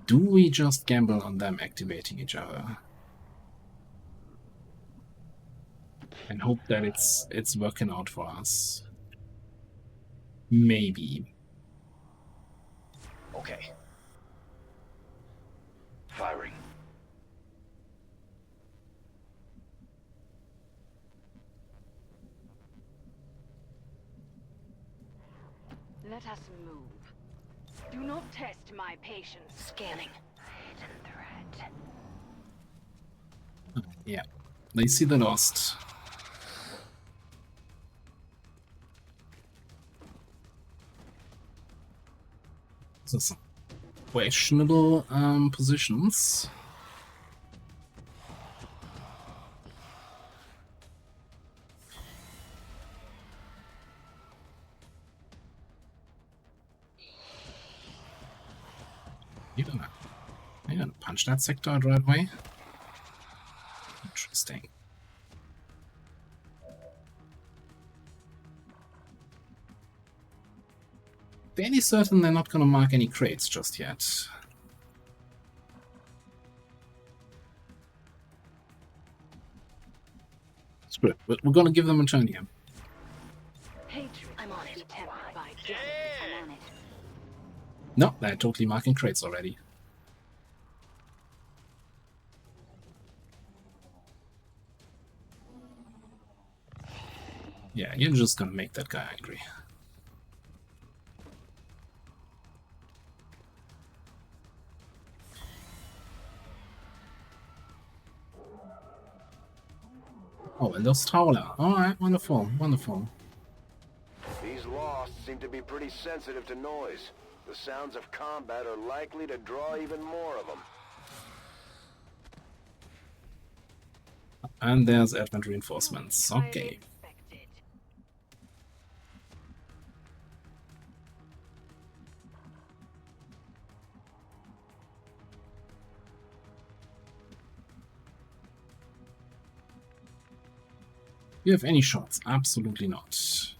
Do we just gamble on them activating each other? And hope that it's working out for us. Maybe. Okay. Firing. Let us move. Do not test my patience. Scanning. Hidden threat. Yeah, they see the Lost. So some questionable positions. You're gonna punch that sector right away? Interesting. Fairly certain they're not gonna mark any crates just yet. Screw it. We're gonna give them a turn here. Hatred. I'm on it. Tempered by Yeah. I'm on it. No, they're totally marking crates already. Yeah, you're just gonna make that guy angry. Oh, and those Towler. Alright, wonderful, wonderful. These Lost seem to be pretty sensitive to noise. The sounds of combat are likely to draw even more of them. and there's advent reinforcements. Okay. Do you have any shots? Absolutely not.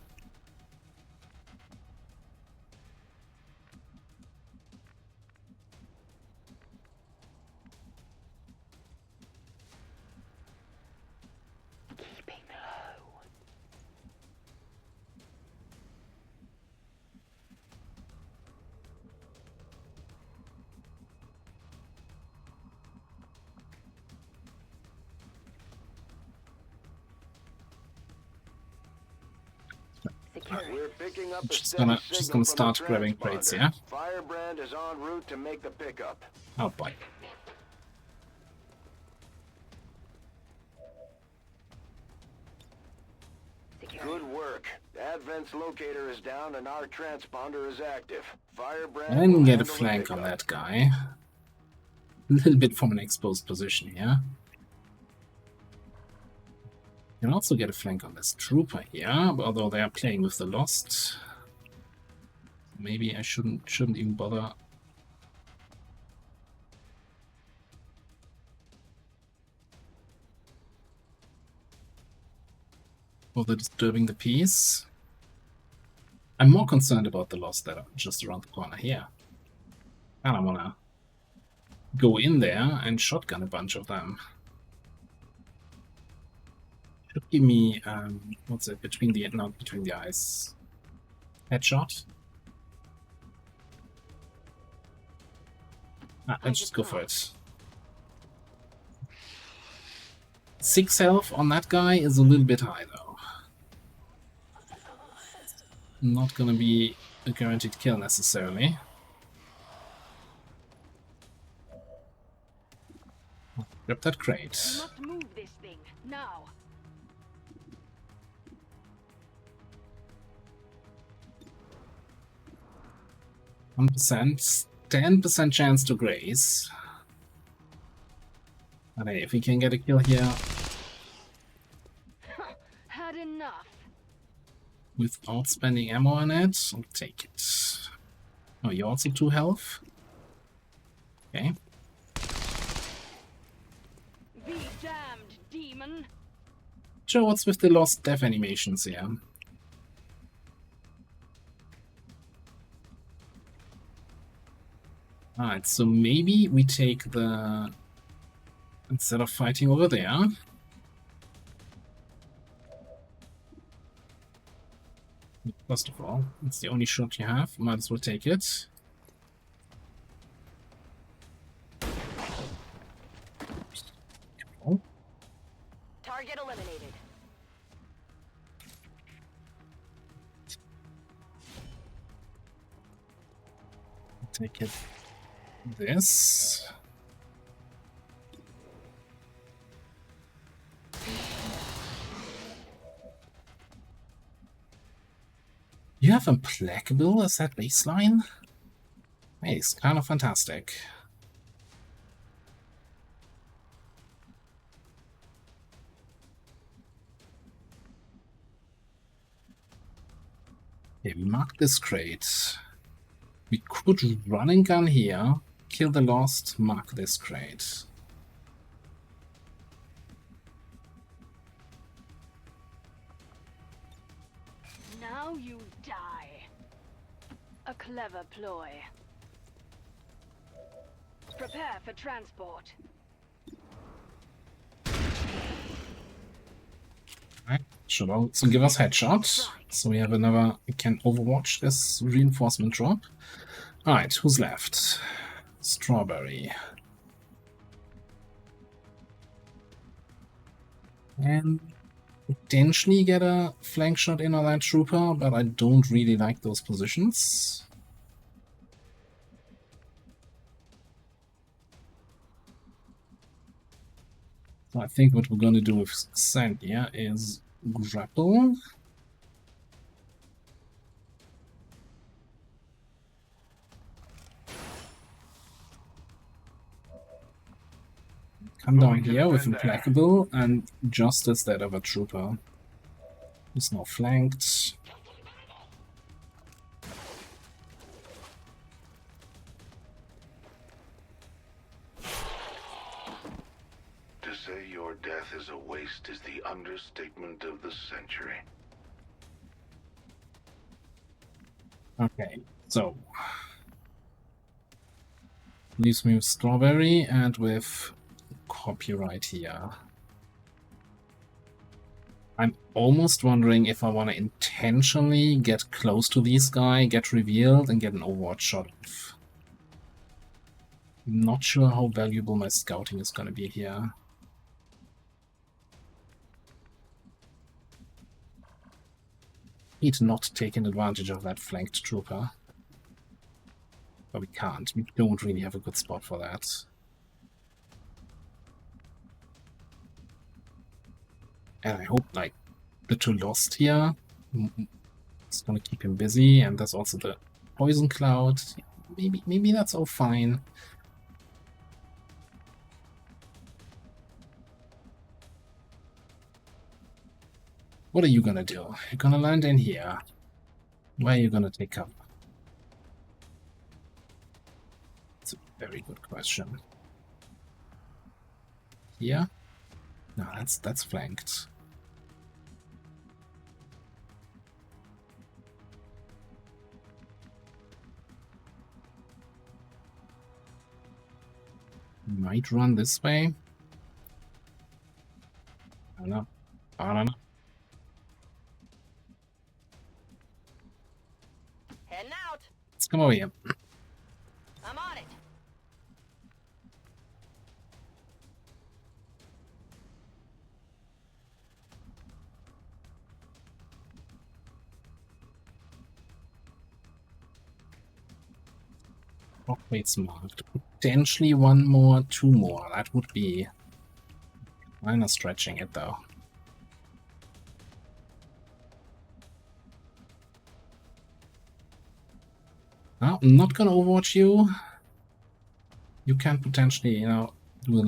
We're picking up a Just steady gonna signal from start the grabbing crates, transponder. yeah? Firebrand is en route to make the pickup. Oh boy. Good work. Advent's locator is down and our transponder is active. Firebrand I can will get a handle the flank on pickup. that guy. A little bit from an exposed position here. Can also get a flank on this trooper here, although they are playing with the Lost. Maybe I shouldn't even bother. Bother disturbing the peace. I'm more concerned about the Lost that are just around the corner here. And I wanna go in there and shotgun a bunch of them. Should give me what's it, not between the eyes. Headshot. Let's just go for it. 6 health on that guy is a little bit high though. Not gonna be a guaranteed kill necessarily. Grab that crate. We must move this thing now. 1%, 10% chance to graze. Alright, if we can get a kill here Had enough. without spending ammo on it, I'll take it. Oh, you're also 2 health? Okay. Be damned, demon. Sure, what's with the lost death animations here? Alright, so maybe we take the... instead of fighting over there... First of all, it's the only shot you have, might as well take it. Oh. Target eliminated. Take it. This. You have Implacable as that baseline? Hey, it's kind of fantastic. Okay, we mark this crate. We could run and gun here, kill the Lost, mark this crate. Now you die. A clever ploy. Prepare for transport. Right, should also give us headshot. So we have another, we can overwatch this reinforcement drop. Alright, who's left? Strawberry. And potentially get a flank shot in on that trooper, but I don't really like those positions. So I think what we're going to do with Sandia is grapple. come down here with Implacable and just instead of a trooper. He's now flanked. To say your death is a waste is the understatement of the century. Okay, so leaves me with Strawberry and with Copyright here. I'm almost wondering if I want to intentionally get close to this guy, get revealed, and get an Overwatch shot off. I'm not sure how valuable my scouting is going to be here. Need not taking advantage of that flanked trooper. But we can't. We don't really have a good spot for that. And I hope, like, the two lost here. It's gonna keep him busy, and there's also the poison cloud. Maybe that's all fine. What are you gonna do? You're gonna land in here. Where are you gonna take cover? It's a very good question. Here? No, that's flanked. Might run this way. I don't know. I don't know. Heading out. Let's come over here. I'm on it. Rockwaits marked. Potentially one more, two more. That would be kind of stretching it though. No, I'm not gonna overwatch you. You can potentially, you know, do a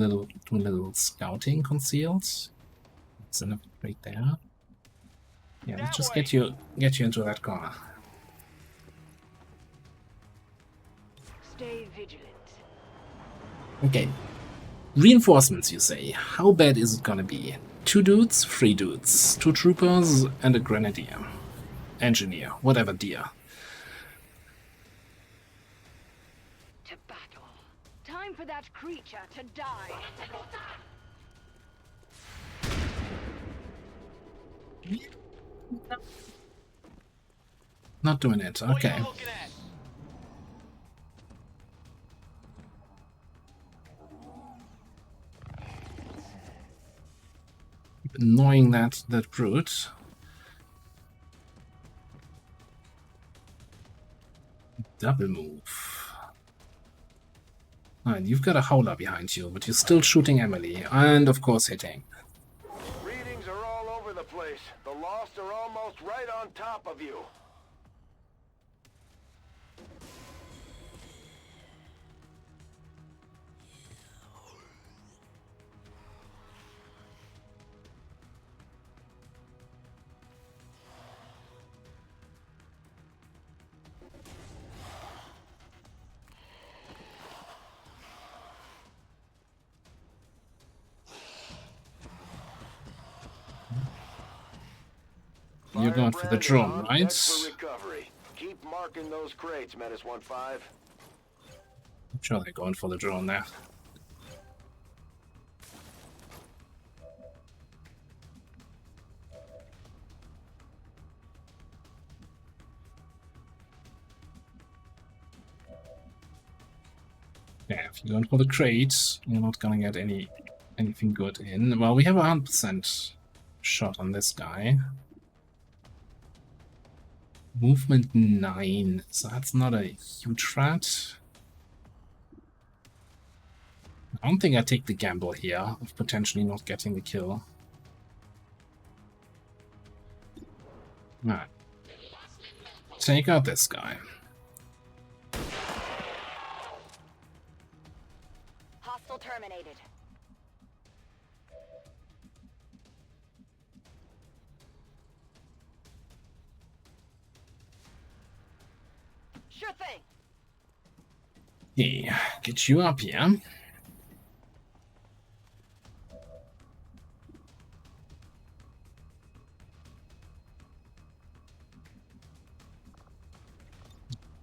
little scouting concealed. It's an upgrade there. Yeah, let's just get you into that corner. Stay vigilant. Okay. Reinforcements, you say. How bad is it gonna be? 2 dudes, 3 dudes, 2 troopers, and a grenadier. Engineer, whatever deer. To battle. Time for that creature to die. Not doing it, okay. Annoying that brute. Double move. Alright, you've got a howler behind you, but you're still shooting Emily, and of course hitting. Readings are all over the place. The Lost are almost right on top of you. You're going for the drone, right? For recovery. Keep marking those crates, Menace 1-5. I'm sure they're going for the drone there. Yeah, if you're going for the crates, you're not gonna get anything good in. Well, we have a 100% shot on this guy. Movement 9, so that's not a huge threat. I don't think I take the gamble here of potentially not getting the kill. Alright. Take out this guy. Hostile terminated. thing. Okay, get you up here.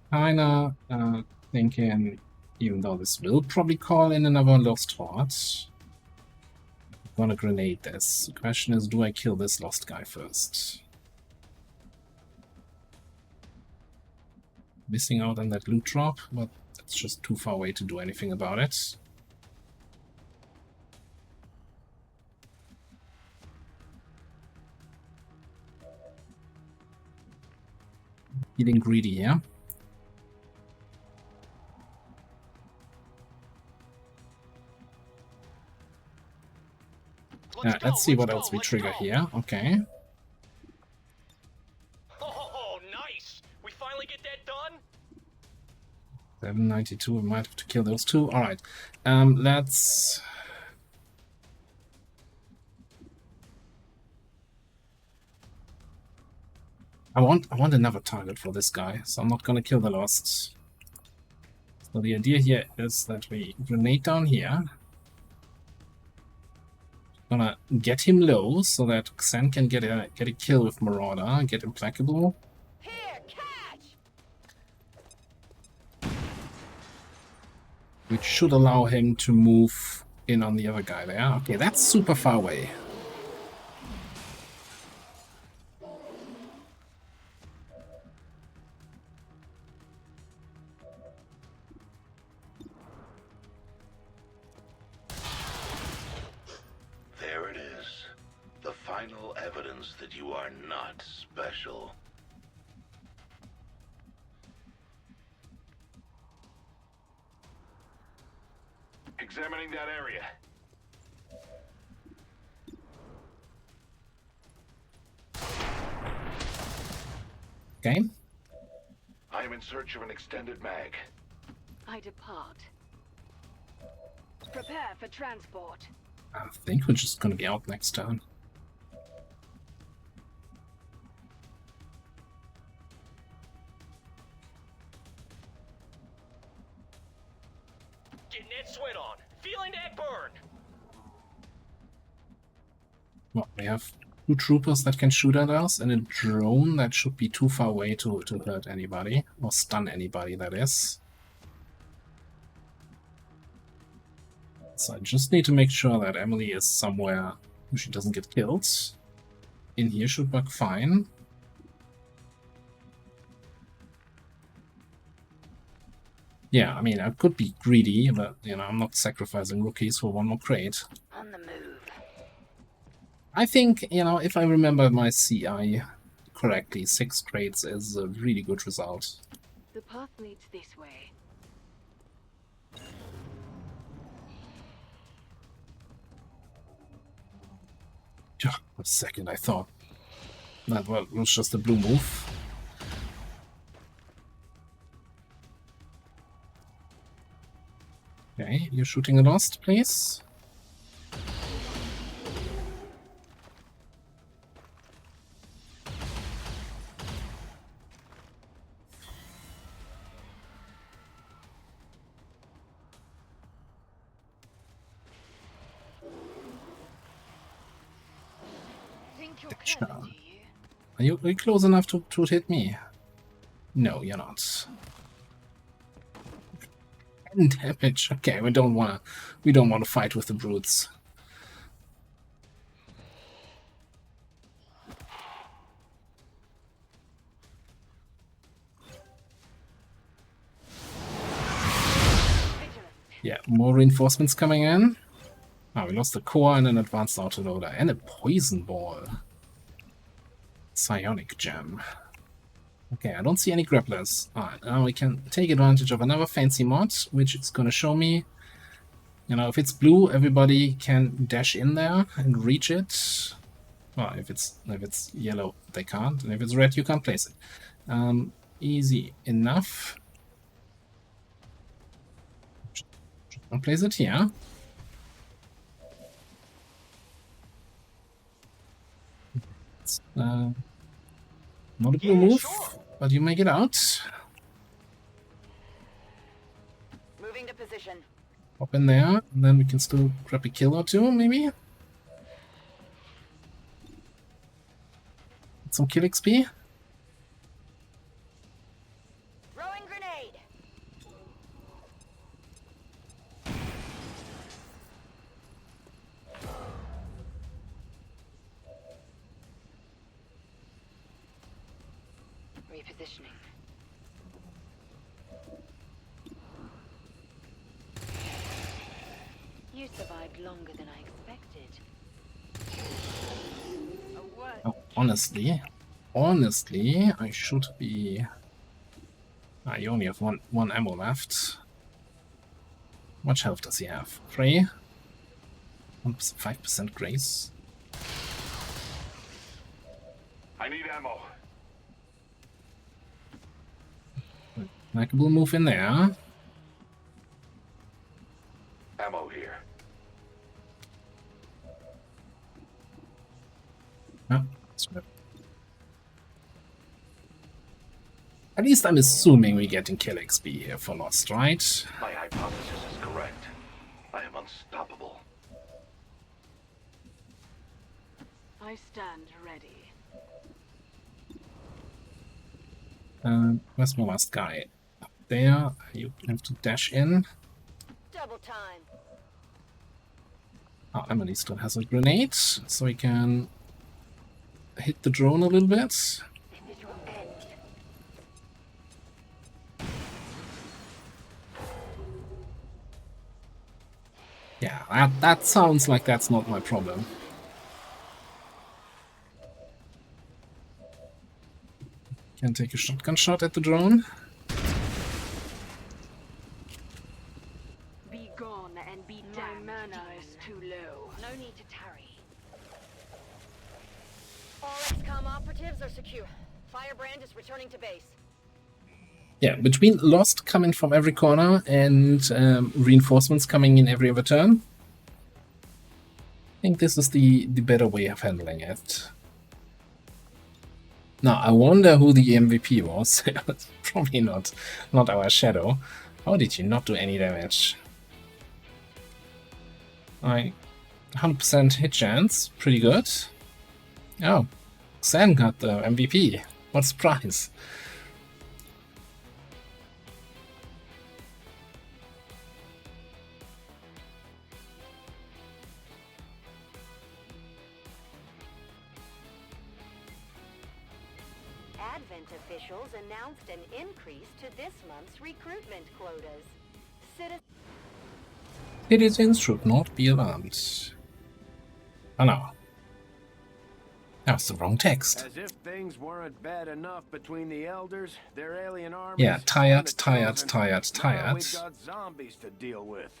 Kinda thinking, even though this will probably call in another Lost Horde, I'm gonna grenade this. The question is, do I kill this Lost guy first? Missing out on that loot drop, but that's just too far away to do anything about it. Feeling greedy here. Let's see what else we trigger here. Okay. Oh, nice! We finally get that done? 792, we might have to kill those two. Alright. Let's... I want another target for this guy, so I'm not gonna kill the Lost. So the idea here is that we grenade down here. Gonna get him low so that Xen can get a kill with Marauder, get Implacable. Here, catch! Which should allow him to move in on the other guy there. Okay, that's super far away. There it is. The final evidence that you are not special. Examining that area. Okay. I am in search of an extended mag. I depart. Prepare for transport. I think we're just gonna be out next turn. Getting that sweat on. Feeling that burn. Well, we have two troopers that can shoot at us and a drone that should be too far away to hurt anybody or stun anybody, that is. So I just need to make sure that Emily is somewhere where she doesn't get killed. In here should work fine. Yeah, I mean, I could be greedy, but, you know, I'm not sacrificing rookies for one more crate. On the move. I think, you know, if I remember my CI correctly, 6 crates is a really good result. The path leads this way. Yeah, for a second I thought that was just a blue move. Okay, you're shooting a Lost, please. Think you're clever, do you? Are you close enough to hit me? No, you're not. 10 damage. Okay, we don't wanna fight with the brutes. Yeah, more reinforcements coming in. Ah, we lost a core and an advanced autoloader and a poison ball. Psionic gem. Okay, I don't see any grapplers. Alright, now we can take advantage of another fancy mod, which is gonna show me, you know, if it's blue, everybody can dash in there and reach it. Well, if it's yellow, they can't, and if it's red, you can't place it. Easy enough. I'll place it here. It's, not a blue move, but you make it out. position. Hop in there, and then we can still grab a kill or two, maybe? Get some kill XP? Throwing grenade. Repositioning. You survived longer than I expected. Oh, honestly, I should be... you only have one ammo left. How much health does he have? 3? 5% grace. I need ammo. Likeable move in there. Ammo here. Yeah, that's good. At least I'm assuming we're getting kill XP here for Lost, right? My hypothesis is correct. I am unstoppable. I stand ready. Where's my last guy? Up there. You have to dash in. Double time. Oh, Emily still has a grenade, so we can hit the drone a little bit. This is your end. Yeah, that sounds like that's not my problem. Can take a shotgun shot at the drone. Be gone and be damned. My mana is too low. No need to tarry. All XCOM operatives are secure. Firebrand is returning to base. Yeah, between Lost coming from every corner and reinforcements coming in every other turn, I think this is the better way of handling it. Now, I wonder who the MVP was. It's probably not our Shadow. How did you not do any damage? 100% hit chance, pretty good. Oh, Sam got the MVP. What a surprise. Advent officials announced an increase to this month's recruitment quotas. Citizens should not be alarmed. Oh no. That was the wrong text. As if things weren't bad enough between the elders, their alien armies. Yeah, tired. Now we've got zombies to deal with.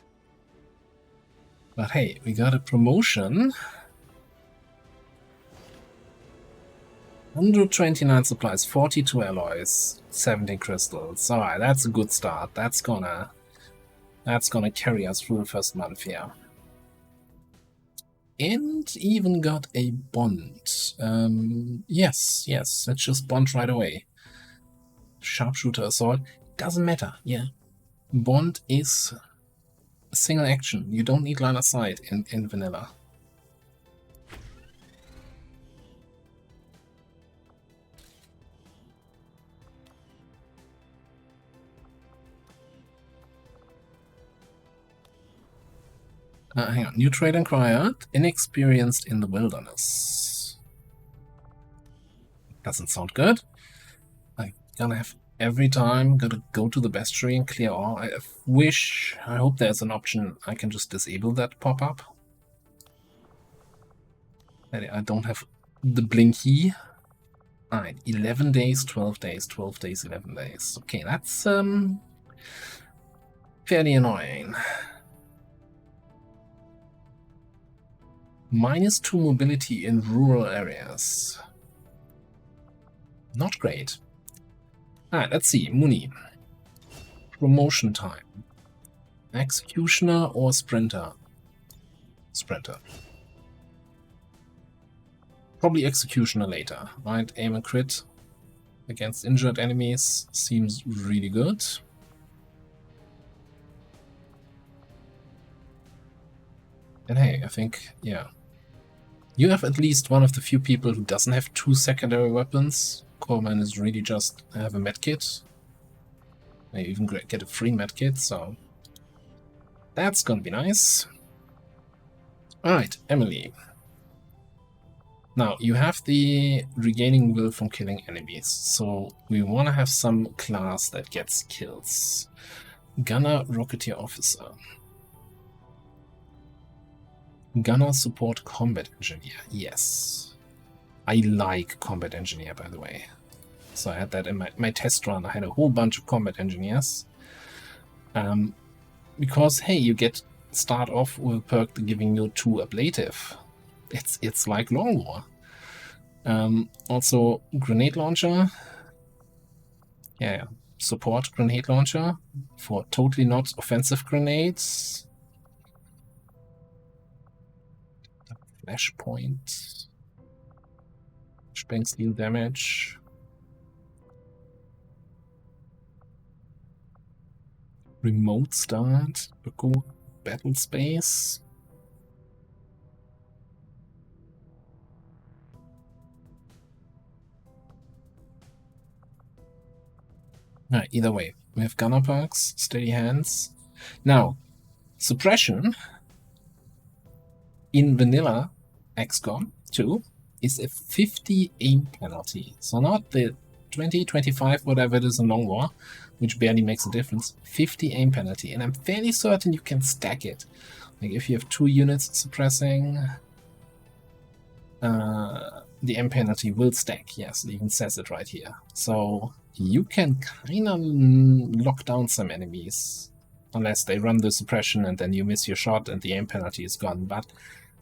But hey, we got a promotion. 129 supplies, 42 alloys, 17 crystals. Alright, that's a good start. That's gonna carry us through the first month here. And even got a bond. Yes, let's just bond right away. Sharpshooter assault. Doesn't matter, yeah. Bond is a single action. You don't need line of sight in vanilla. Hang on, new trade inquired, inexperienced in the wilderness. Doesn't sound good. I'm gonna have every time gotta go to the bestiary and clear all. I hope there's an option I can just disable that pop-up. I don't have the blinky. Alright, 11 days, 12 days, 12 days, 11 days. Okay, that's fairly annoying. -2 mobility in rural areas. Not great. Alright, let's see. Muni. Promotion time. Executioner or Sprinter? Sprinter. Probably Executioner later. Right, aim and crit against injured enemies seems really good. And hey, I think, yeah. You have at least one of the few people who doesn't have 2 secondary weapons. Corman is really just have a medkit. I even get a free medkit, so that's gonna be nice. Alright, Emily. Now, you have the regaining will from killing enemies, so we want to have some class that gets kills. Gunner, Rocketeer Officer. Gunner, Support, Combat Engineer. Yes. I like Combat Engineer, by the way. So I had that in my test run. I had a whole bunch of Combat Engineers. Because, hey, you start off with a perk giving you 2 ablative. It's like Long War. Also, Grenade Launcher. Yeah, support Grenade Launcher for totally not offensive grenades. Flashpoint. Spank deal damage. Remote start. Go battle space. Either way, we have gunner perks, steady hands. Now, suppression in vanilla XCOM 2 is a 50 aim penalty. So not the 20, 25, whatever it is in Long War, which barely makes a difference. 50 aim penalty, and I'm fairly certain you can stack it. Like if you have 2 units suppressing, the aim penalty will stack. Yes, it even says it right here. So you can kind of lock down some enemies, unless they run the suppression and then you miss your shot and the aim penalty is gone. But,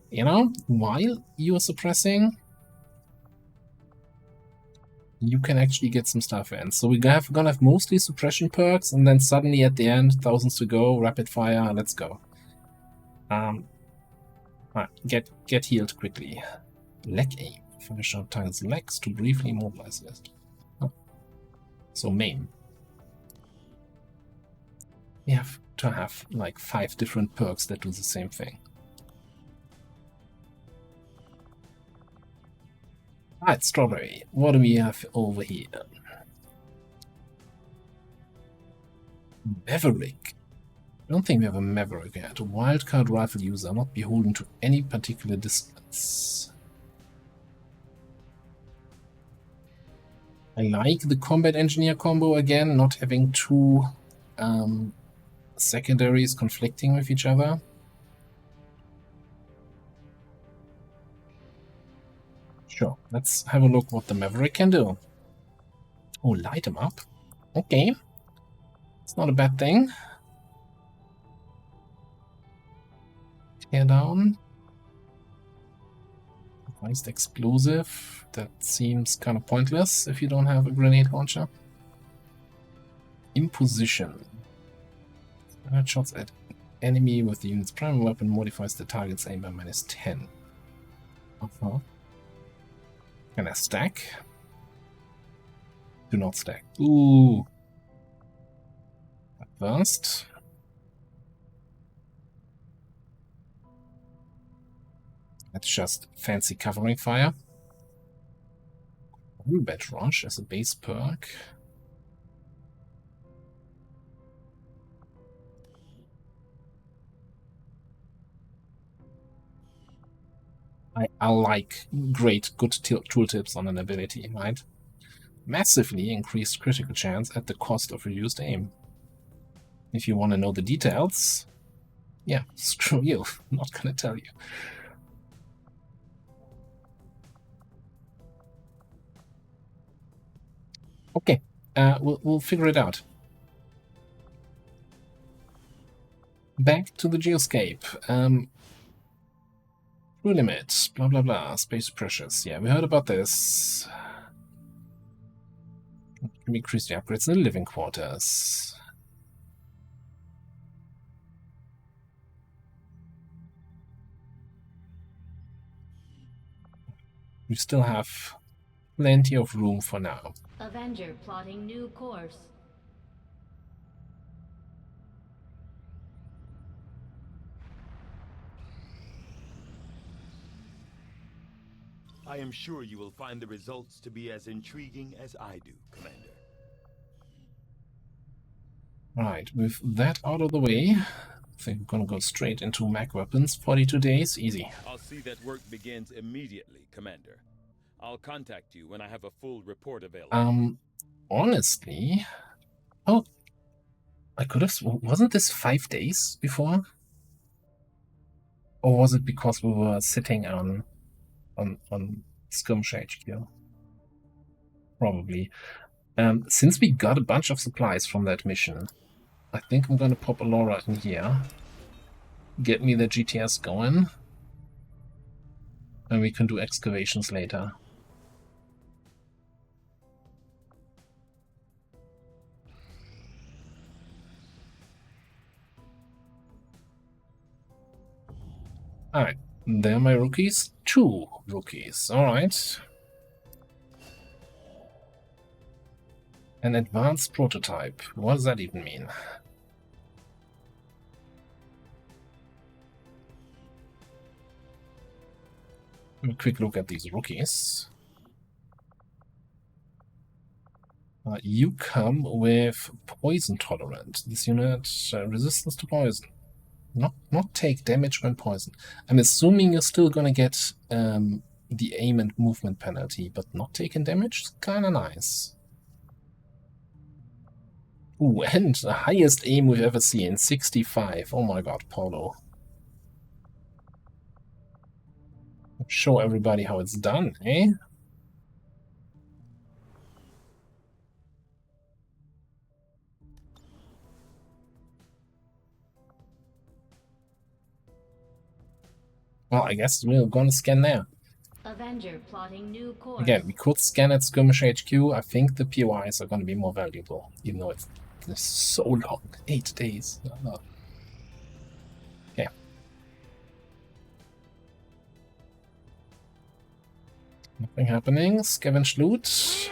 you know, while you're suppressing, you can actually get some stuff in. So we're gonna have mostly suppression perks, and then suddenly at the end, thousands to go, rapid fire, let's go. Get healed quickly. Leg aim. Fire shot targets legs to briefly immobilize it. Oh. So maim. We have to have like 5 different perks that do the same thing. Alright, Strawberry. What do we have over here? Maverick. I don't think we have a Maverick yet. A wildcard rifle user, not beholden to any particular distance. I like the Combat Engineer combo again, not having 2 secondaries conflicting with each other. Sure, let's have a look what the Maverick can do. Oh, light him up. Okay. It's not a bad thing. Tear down. Advanced explosive. That seems kind of pointless if you don't have a grenade launcher. Imposition. Shots at enemy with the unit's primary weapon modifies the target's aim by -10. Can I stack? Do not stack. Ooh. Advanced. That's just fancy covering fire. Combat Rush as a base perk. I like good tooltips on an ability, right? Massively increased critical chance at the cost of reduced aim. If you want to know the details, yeah, screw you. I'm not gonna tell you. Okay, we'll figure it out. Back to the Geoscape. True limit, blah blah blah, space pressures. Yeah, we heard about this. Increase the upgrades in the living quarters. We still have plenty of room for now. Avenger plotting new course. I am sure you will find the results to be as intriguing as I do, Commander. Right, with that out of the way, I think we're gonna go straight into mag weapons. 42 days, easy. I'll see that work begins immediately, Commander. I'll contact you when I have a full report available. Honestly... Oh, I could have... Wasn't this 5 days before? Or was it because we were sitting on Skirmish HQ? Probably. Since we got a bunch of supplies from that mission, I think I'm gonna pop a Laura in here. Get me the GTS going. And we can do excavations later. Alright, there are my rookies. 2 rookies, alright. An advanced prototype. What does that even mean? A quick look at these rookies. You come with poison tolerant. This unit resistance to poison. Not take damage when poisoned. I'm assuming you're still gonna get the aim and movement penalty, but not taking damage is kinda nice. Ooh, and the highest aim we've ever seen, 65. Oh my god, Paulo. Show everybody how it's done, eh? Well, I guess we're gonna scan there. Avenger plotting new course. Again, we could scan at Skirmish HQ. I think the POIs are gonna be more valuable, even though it's so long. 8 days. No. Yeah. Nothing happening. Scavenge loot.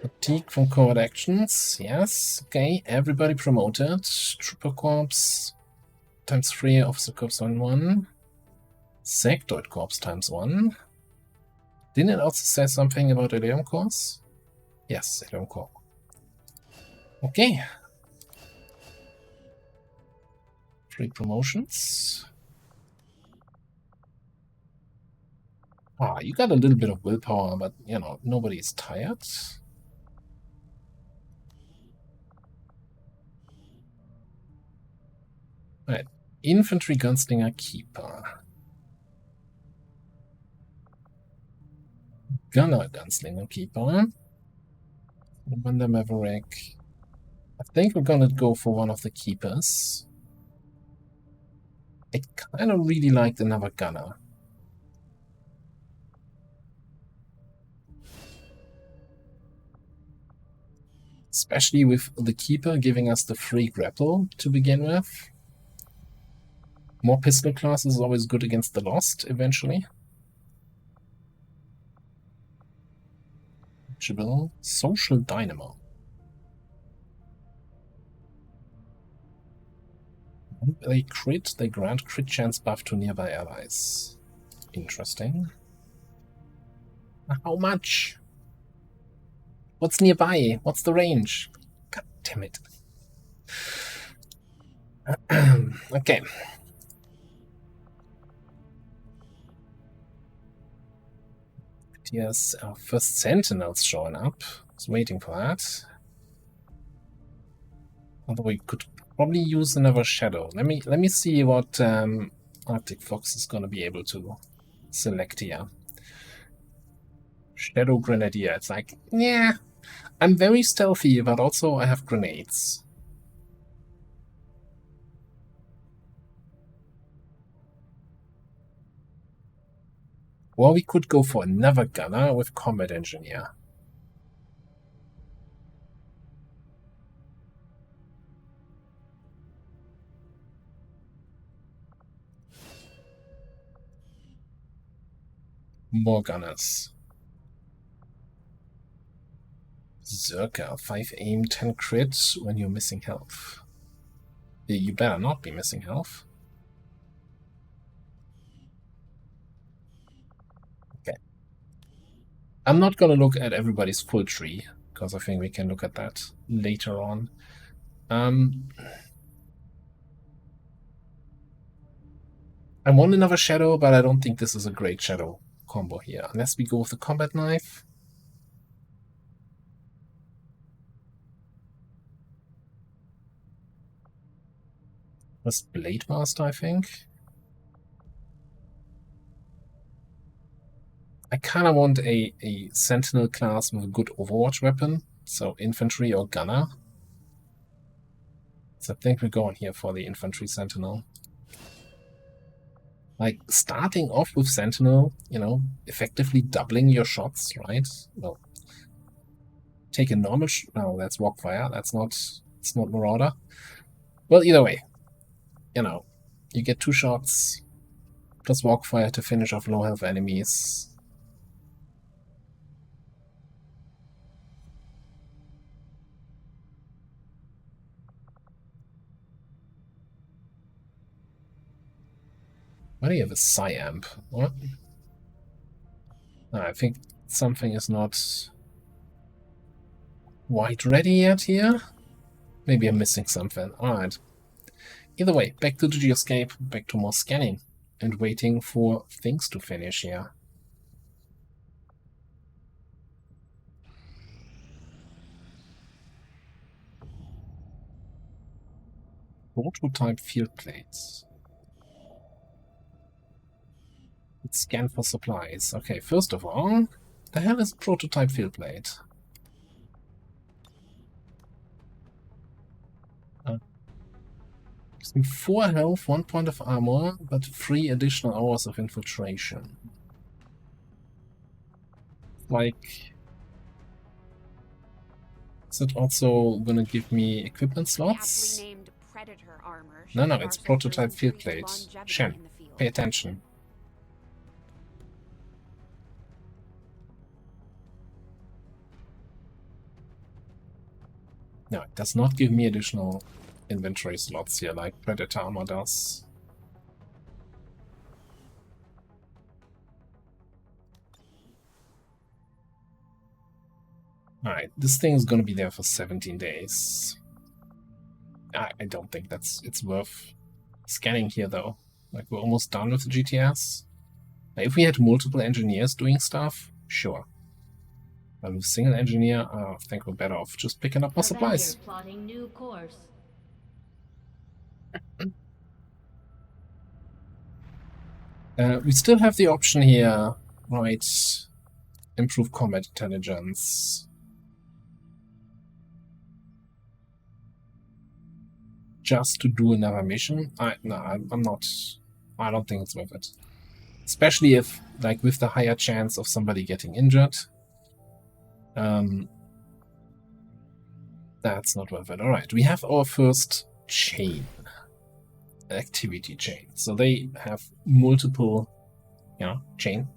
Fatigue from covert actions. Yes. Okay. Everybody promoted. Trooper Corps times 3, Officer Corps on 1. Sectoid Corps times 1. Didn't it also say something about Elerium Corps? Yes, Elerium Corps. Okay. 3 promotions. You got a little bit of willpower, but, you know, nobody's tired. Right. Infantry Gunslinger Keeper. Gunner Gunslinger Keeper. Commander Maverick. I think we're gonna go for one of the Keepers. I kind of really like another Gunner. Especially with the Keeper giving us the free grapple to begin with. More pistol class is always good against the Lost, eventually. Social Dynamo. When they crit, they grant crit chance buff to nearby allies. Interesting. How much? What's nearby? What's the range? God damn it. Okay. Yes, our first Sentinel's showing up. I was waiting for that. Although we could probably use another Shadow. Let me see what Arctic Fox is gonna be able to select here. Shadow Grenadier. It's like, yeah, I'm very stealthy, but also I have grenades. Or we could go for another Gunner with Combat Engineer. More Gunners. Zerka, 5 aim, 10 crit when you're missing health. You better not be missing health. I'm not gonna look at everybody's full tree, because I think we can look at that later on. I want another shadow, but I don't think this is a great shadow combo here, unless we go with the combat knife. That's Blade Master, I think. I kind of want a Sentinel class with a good Overwatch weapon, so infantry or gunner. So I think we're going here for the infantry Sentinel. Like, starting off with Sentinel, you know, effectively doubling your shots, right? Well, take a normal no, that's Rockfire, it's not Marauder. Well, either way, you know, you get 2 shots, plus Rockfire to finish off low health enemies. Why do you have a Psyamp? What? I think something is not quite ready yet here. Maybe I'm missing something. Alright. Either way, back to the Geoscape, back to more scanning, and waiting for things to finish here. Prototype field plates. Let's scan for supplies. Okay, first of all, the hell is prototype field plate? Gives me 4 health, 1 point of armor, but 3 additional hours of infiltration. Like, is it also gonna give me equipment slots? No, it's prototype field plate. Shen, pay attention. No, it does not give me additional inventory slots here like Predator Armor does. Alright, this thing is gonna be there for 17 days. I don't think it's worth scanning here though. Like, we're almost done with the GTS. Now, if we had multiple engineers doing stuff, sure. But with single engineer, I think we're better off just picking up more supplies. Plotting new course. We still have the option here, right? Improve combat intelligence. Just to do another mission? No, I'm not. I don't think it's worth it. Especially if, like, with the higher chance of somebody getting injured. That's not worth it. Alright, we have our first chain. Activity chain. So they have multiple, you know, chain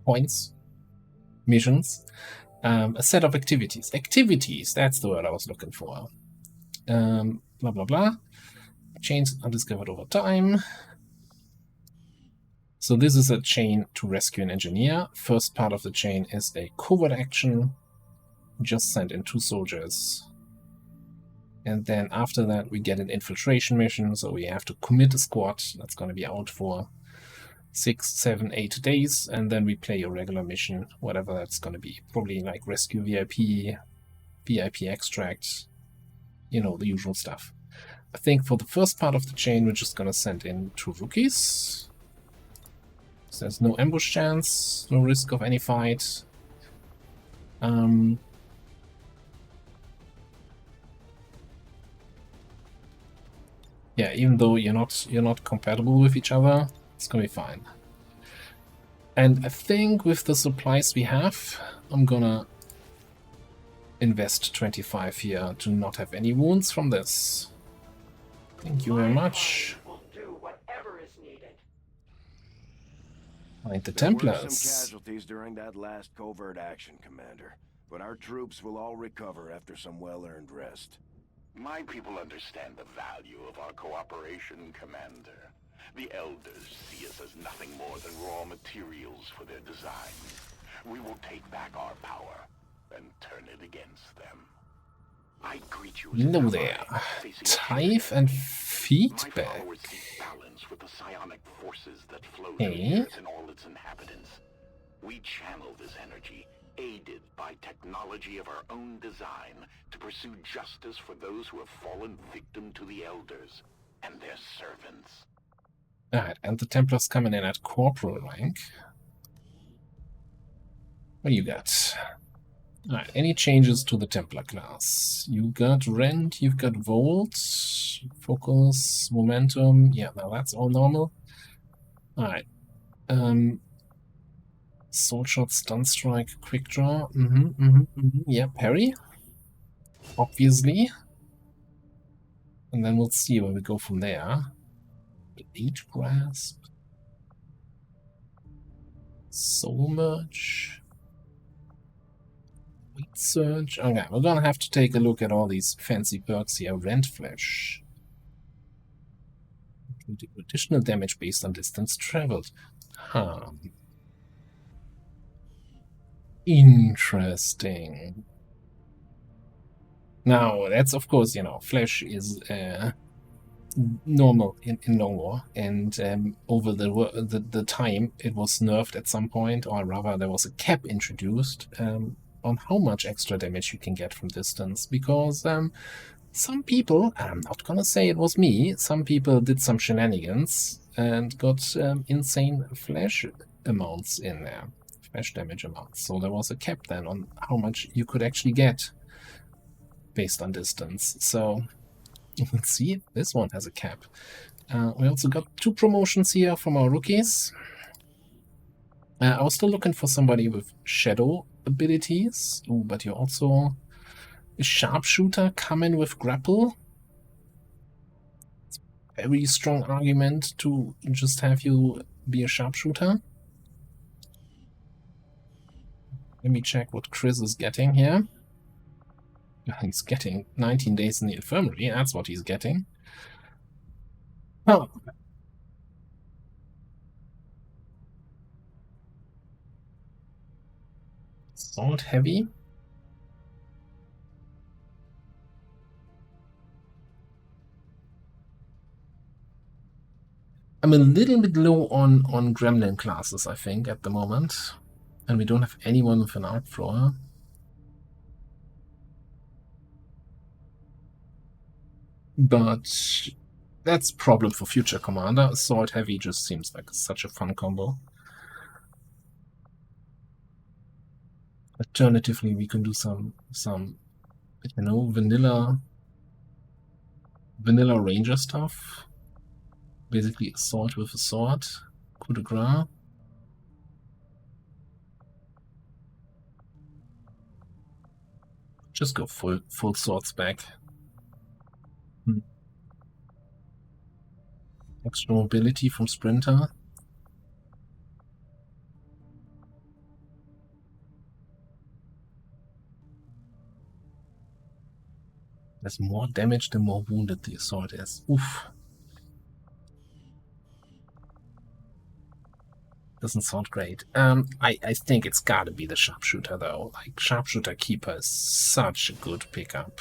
points, missions, a set of activities. Activities, that's the word I was looking for. Blah, blah, blah. Chains are discovered over time. So this is a chain to rescue an engineer. First part of the chain is a covert action. Just send in 2 soldiers. And then after that we get an infiltration mission, so we have to commit a squad that's going to be out for 6, 7, 8 days, and then we play a regular mission, whatever that's going to be. Probably like rescue VIP, VIP extract, you know, the usual stuff. I think for the first part of the chain we're just going to send in 2 rookies. So there's no ambush chance, no risk of any fight. Yeah, even though you're not compatible with each other, it's gonna be fine. And I think with the supplies we have, I'm gonna invest 25 here to not have any wounds from this. Thank you very much. Find the Templars. There were some casualties during that last covert action, Commander, but our troops will all recover after some well-earned rest. My people understand the value of our cooperation, Commander. The Elders see us as nothing more than raw materials for their design. we will take back our power and turn it against them. I greet you as an Hello ally there. facing a Type and My feedback. followers seek balance with the psionic forces that flow Hey. through the earth and all its inhabitants. We channel this energy, aided by technology of our own design, to pursue justice for those who have fallen victim to the Elders and their servants. Alright, and the Templars coming in at corporal rank. What do you got? Alright, any changes to the Templar class? You got Rend, you've got Volt, Focus, Momentum. Yeah, now that's all normal. Alright. Soul Shot, Stun Strike, Quick Draw. Yeah, parry. Obviously. And then we'll see where we go from there. Blade Grasp. Soul Merge. Weight Surge. Okay, we're gonna have to take a look at all these fancy perks here. Rend Flash. Additional damage based on distance traveled. Huh. Interesting. Now, that's of course, Flash is normal in Long War, and over the time it was nerfed at some point, or rather there was a cap introduced on how much extra damage you can get from distance, because some people, I'm not gonna say it was me, some people did some shenanigans and got insane flash amounts in there, flash damage amounts. So there was a cap then on how much you could actually get based on distance. So let's see, this one has a cap. We also got 2 promotions here from our rookies. I was still looking for somebody with shadow abilities. Ooh, but you're also a sharpshooter coming with grapple. It's a very strong argument to just have you be a sharpshooter. Let me check what Chris is getting here. He's getting 19 days in the infirmary. That's what he's getting. Oh. Salt heavy. I'm a little bit low on gremlin classes, I think, at the moment. And we don't have anyone with an art floor. But that's a problem for future commander. Sword heavy just seems like such a fun combo. Alternatively, we can do some vanilla ranger stuff. Basically, assault with a sword, coup de grace. Just go full swords back. Extra mobility from Sprinter. There's more damage the more wounded the assault is. Oof. Doesn't sound great. I think it's gotta be the sharpshooter though. Like, sharpshooter keeper is such a good pickup.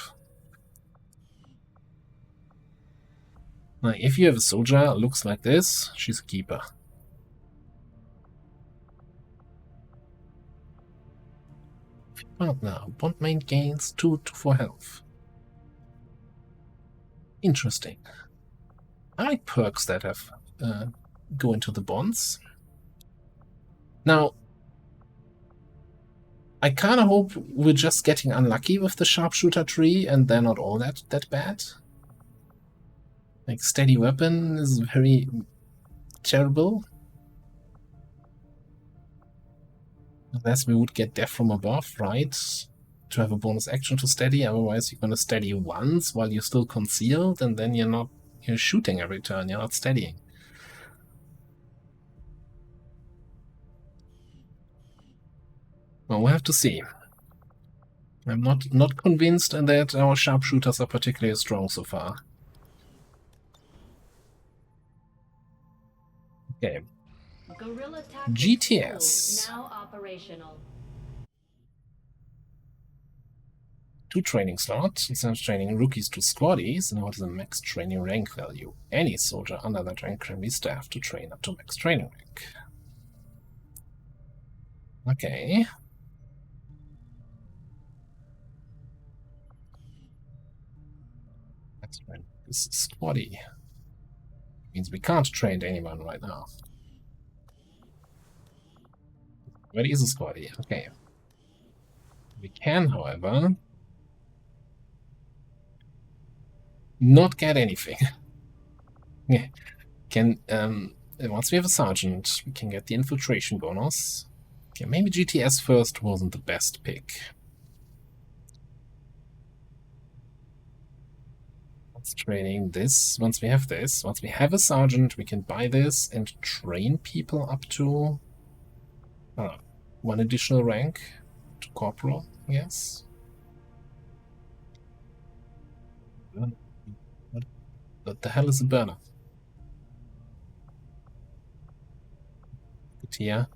Like, if you have a soldier looks like this, she's a keeper. Partner, bond main gains 2 to 4 health. Interesting. I like perks that have go into the bonds. Now, I kind of hope we're just getting unlucky with the sharpshooter tree and they're not all that bad. Like, steady weapon is very terrible. Unless we would get death from above, right? To have a bonus action to steady, otherwise you're gonna steady once while you're still concealed, and then you're shooting every turn, you're not steadying. Well, we'll have to see. I'm not convinced that our sharpshooters are particularly strong so far. Okay. GTS. Now operational. operational. 2 training slots. Instead of training rookies to squaddies, now it is a max training rank value. Any soldier under that rank can be staffed to train up to max training rank. Okay. Let's train this squaddie. Means we can't train anyone right now. Where is a squaddie? Okay. We can, however, not get anything. Yeah. Can once we have a sergeant, we can get the infiltration bonus. Okay, maybe GTS first wasn't the best pick. Let's training this. Once we have this, once we have a sergeant, we can buy this and train people up to 1 additional rank to corporal, yes. What the hell is a burner? Here.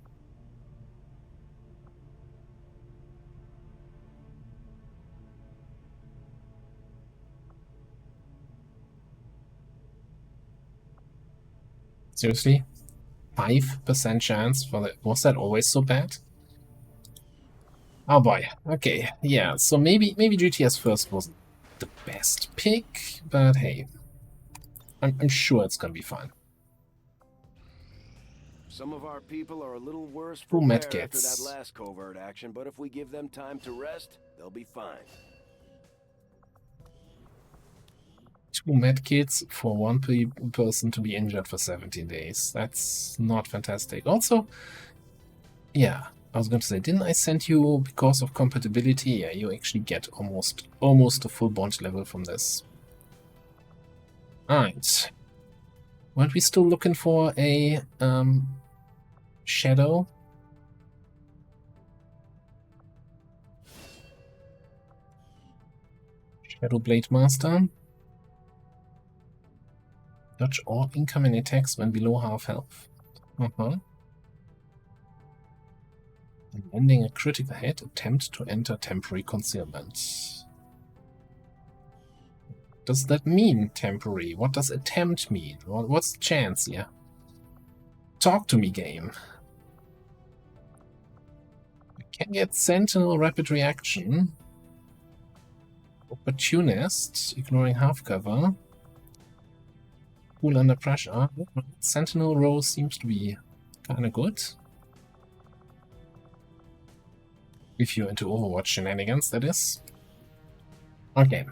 Seriously? 5% chance for that? Was that always so bad? Oh boy. Okay. Yeah. So maybe GTS first wasn't the best pick, but hey, I'm sure it's gonna be fine. Some of our people are a little worse Who prepared after medkits? that last covert action, but if we give them time to rest, they'll be fine. 2 medkits for 1 person to be injured for 17 days. That's not fantastic. Also, yeah, I was going to say, didn't I send you because of compatibility? Yeah, you actually get almost a full bond level from this. Alright. Weren't we still looking for a shadow? Shadow Blade Master. Dodge all incoming attacks when below half health. And landing a critical hit, attempt to enter temporary concealment. Does that mean temporary? What does attempt mean? What's the chance here? Talk to me, game. We can get Sentinel Rapid Reaction. Opportunist, ignoring half cover. Cool under pressure. Sentinel row seems to be kind of good. If you're into Overwatch shenanigans, that is. Okay.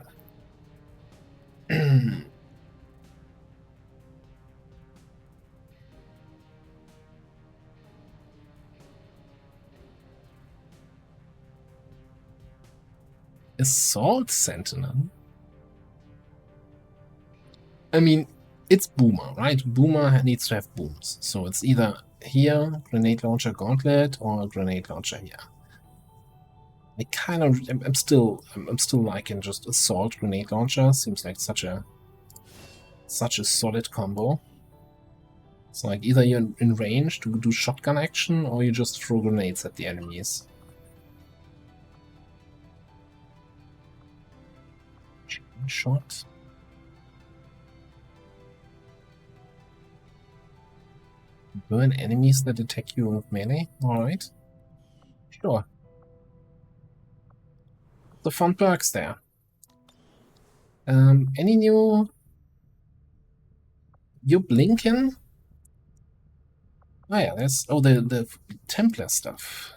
Assault Sentinel? I mean, it's Boomer, right? Boomer needs to have booms. So it's either here, grenade launcher gauntlet, or a grenade launcher here. I kind of, I'm still liking just assault grenade launcher. Seems like such a solid combo. It's like either you're in range to do shotgun action, or you just throw grenades at the enemies. Shot. Burn enemies that attack you with melee. Alright. Sure. The fun perks there. Any new... You blinking? Oh yeah, there's... Oh, the Templar stuff.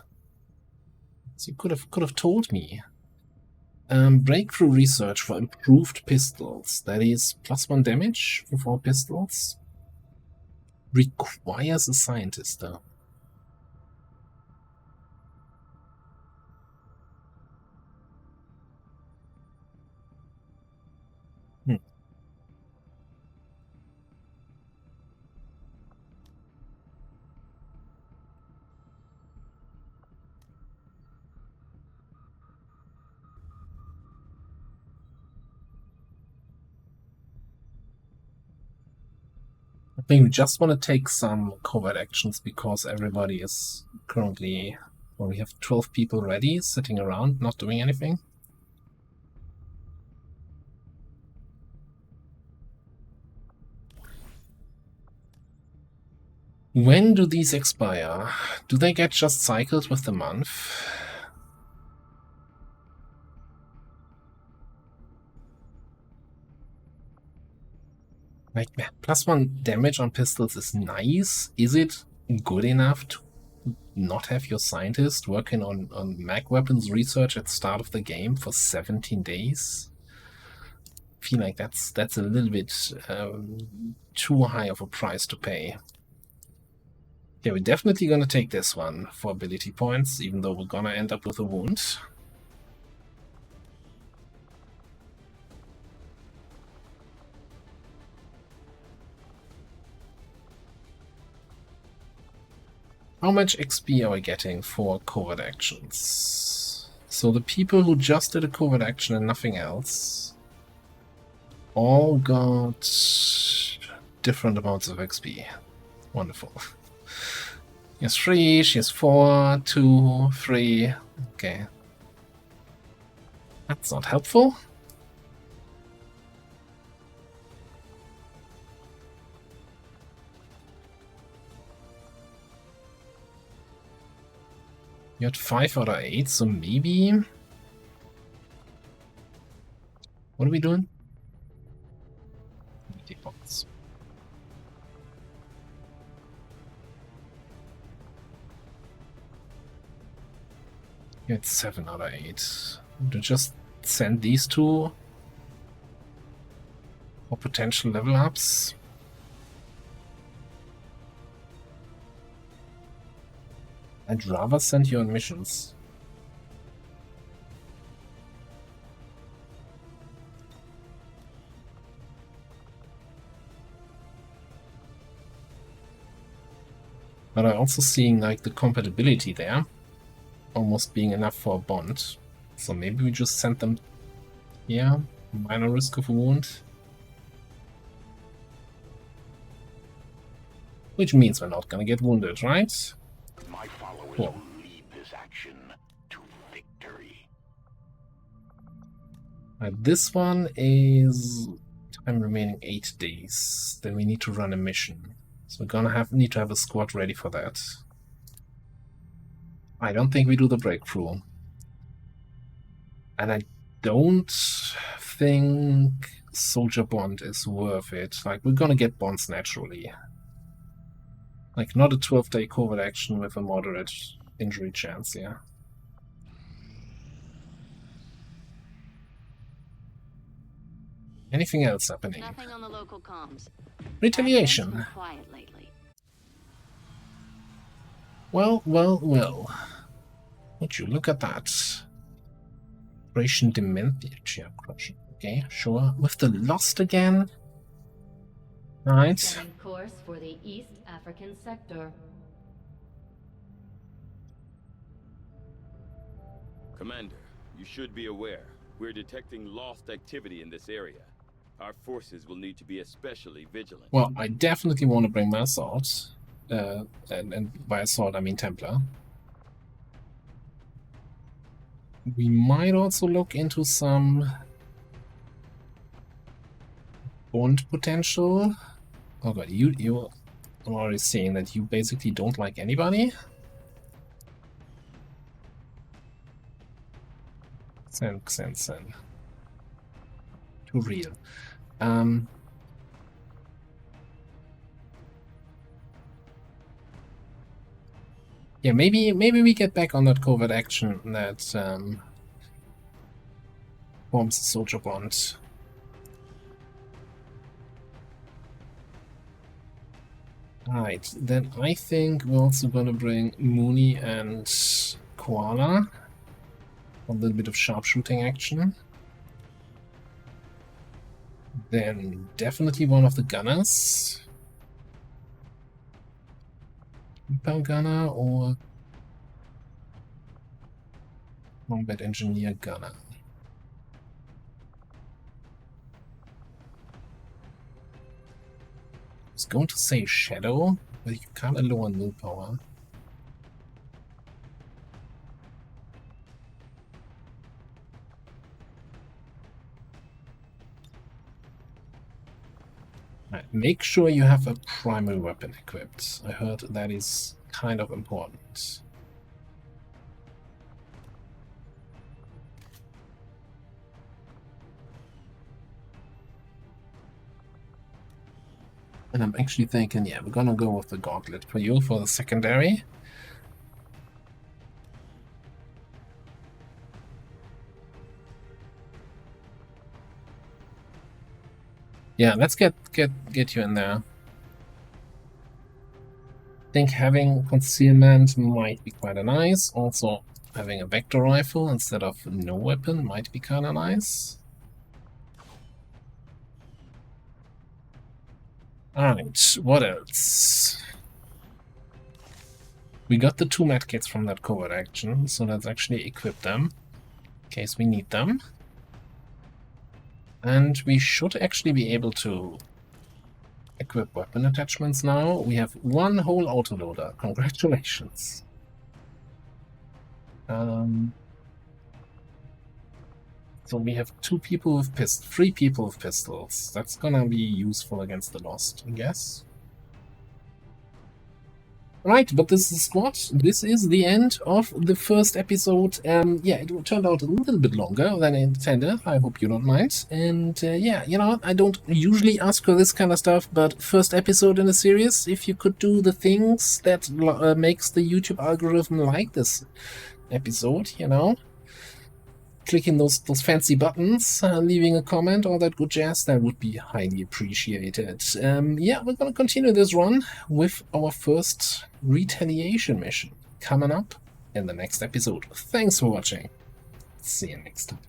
So you could have told me. Breakthrough research for improved pistols. That is +1 damage for 4 pistols. Requires a scientist, though. I think we just want to take some covert actions because everybody is currently Or we have 12 people ready, sitting around, not doing anything. When do these expire? Do they get just cycled with the month? Like, +1 damage on pistols is nice. Is it good enough to not have your scientist working on mag weapons research at the start of the game for 17 days? I feel like that's a little bit too high of a price to pay. Yeah, we're definitely gonna take this one for ability points, even though we're gonna end up with a wound. How much XP are we getting for covert actions? So the people who just did a covert action and nothing else all got different amounts of XP. Wonderful. She has 3, she has 4, 2, 3. Okay. That's not helpful. You had 5 out of 8, so maybe... What are we doing? Defaults. You had 7 out of 8. To just send these two for potential level ups. I'd rather send you on missions. But I'm also seeing like the compatibility there almost being enough for a bond. So maybe we just send them here. Minor risk of a wound. Which means we're not gonna get wounded, right? My followers Cool. will lead this action to victory. This one is time remaining 8 days. Then we need to run a mission. So we're gonna need to have a squad ready for that. I don't think we do the breakthrough. And I don't think Soldier Bond is worth it. Like, we're gonna get bonds naturally. Like, not a 12-day covert action with a moderate injury chance, yeah. Anything else happening? Nothing on the local comms. Retaliation. Quiet lately. Well, well, well. Would you look at that? Operation Dementia Crusher. Okay, sure. With the Lost again? Right. Setting course for the East African sector. Commander, you should be aware. We're detecting lost activity in this area. Our forces will need to be especially vigilant. Well, I definitely want to bring my assault. And by assault, I mean Templar. We might also look into some bond potential. Oh god, you I'm already saying that you basically don't like anybody. Send. Too real. Yeah, maybe we get back on that covert action that forms a soldier bond. Right, then I think we're also gonna bring Mooney and Koala. A little bit of sharpshooting action. Then definitely one of the gunners. Impel gunner or combat engineer gunner. I was going to say shadow, but you can't lower null power. Make sure you have a primary weapon equipped. I heard that is kind of important. And I'm actually thinking, yeah, we're gonna go with the gauntlet for you for the secondary. Yeah, let's get you in there. I think having concealment might be quite nice. Also, having a vector rifle instead of no weapon might be kind of nice. Alright, what else? We got the 2 medkits from that covert action, so let's actually equip them in case we need them. And we should actually be able to equip weapon attachments now. We have 1 whole autoloader. Congratulations. So we have 2 people with pistols, 3 people with pistols. That's gonna be useful against the Lost, I guess. Right, but this is squad. This is the end of the first episode. Yeah, it turned out a little bit longer than I intended. I hope you don't mind. And yeah, you know, I don't usually ask for this kind of stuff, but first episode in a series, if you could do the things that makes the YouTube algorithm like this episode, you know, clicking those fancy buttons, leaving a comment, all that good jazz, that would be highly appreciated. Yeah, we're gonna continue this run with our first retaliation mission coming up in the next episode. Thanks for watching. See you next time.